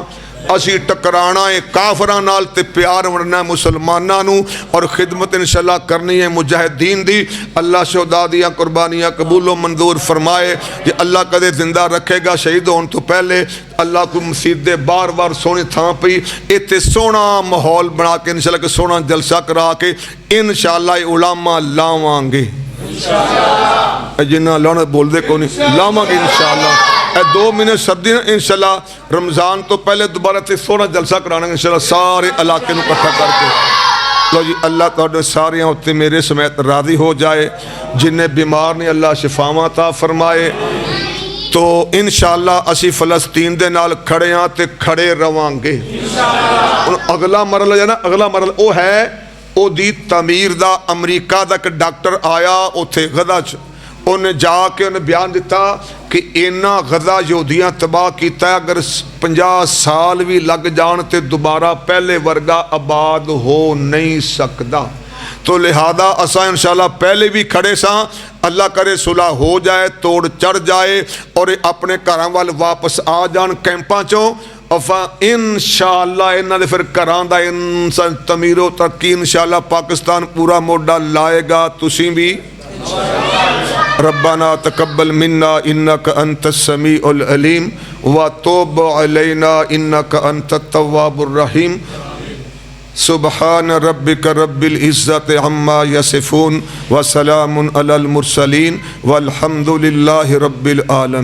असी टकराना है काफरां नाल ते प्यार वंडना मुसलमानां नूं और खिदमत इंशाअल्लाह करनी है मुजाहिदीन दी। अल्लाह शोहदा दियां कुर्बानियां कबूलो मंजूर फरमाए। जे अल्लाह कदे जिंदा रखेगा शहीद होने तो पहले अल्लाह को मसीत दे बार बार सोहनी थां पई इत्थे सोहना माहौल बना के इंशाअल्लाह के सोहना जलसा करा के इंशाअल्लाह उलामा लावांगे इंशाअल्लाह। जिन्ना लाना बोलदे कोई नहीं लावांगे इंशाअल्लाह। 2 महीने सर्दी इंशाअल्लाह रमज़ान तो पहले दोबारा से सोहना जलसा कराना इंशाअल्लाह सारे इलाके को इकट्ठा करके। लो जी अल्लाह तुहाडे सारियां उत्ते मेरे समेत राजी हो जाए। जिन्हें बीमार ने अल्लाह शिफावां अता फरमाए। तो इंशाअल्लाह असी फलस्तीन दे नाल खड़े हाँ ते खड़े रवांगे इंशाअल्लाह। अगला मरला है ना, अगला मरला वो है ओदी तमीर दा। अमरीका दा एक डॉक्टर आया उत्थे गजा च, उन्हें जाके उन्हें बयान दिता कि इन्ना गजा यहूदियां तबाह किया, अगर 50 साल भी लग जान तो दोबारा पहले वर्गा आबाद हो नहीं सकता। तो लिहाजा असा इंशाअल्लाह पहले भी खड़े सा। अल्लाह करे सुलह हो जाए, तोड़ चढ़ जाए और अपने घरों वाल वापस आ जान कैंपां चों। अफा इंशाअल्लाह इन्हां दे फिर घरां दा इंसान तमीरो तरक्की इंशाअल्लाह पाकिस्तान पूरा मोढा लाएगा। तुसीं भी रब्बना तकब्बल मिन्ना इन्नका अंतस समीउल अलीम व तूब अलैना इन्नका अंतत तव्वाबुर रहीम। सुबहान रब्बिका रब्बिल इज्जति अम्मा यसिफून व सलामुन अलल मुरसलीन वल्हम्दुलिल्लाहि रब्बिल आलमीन।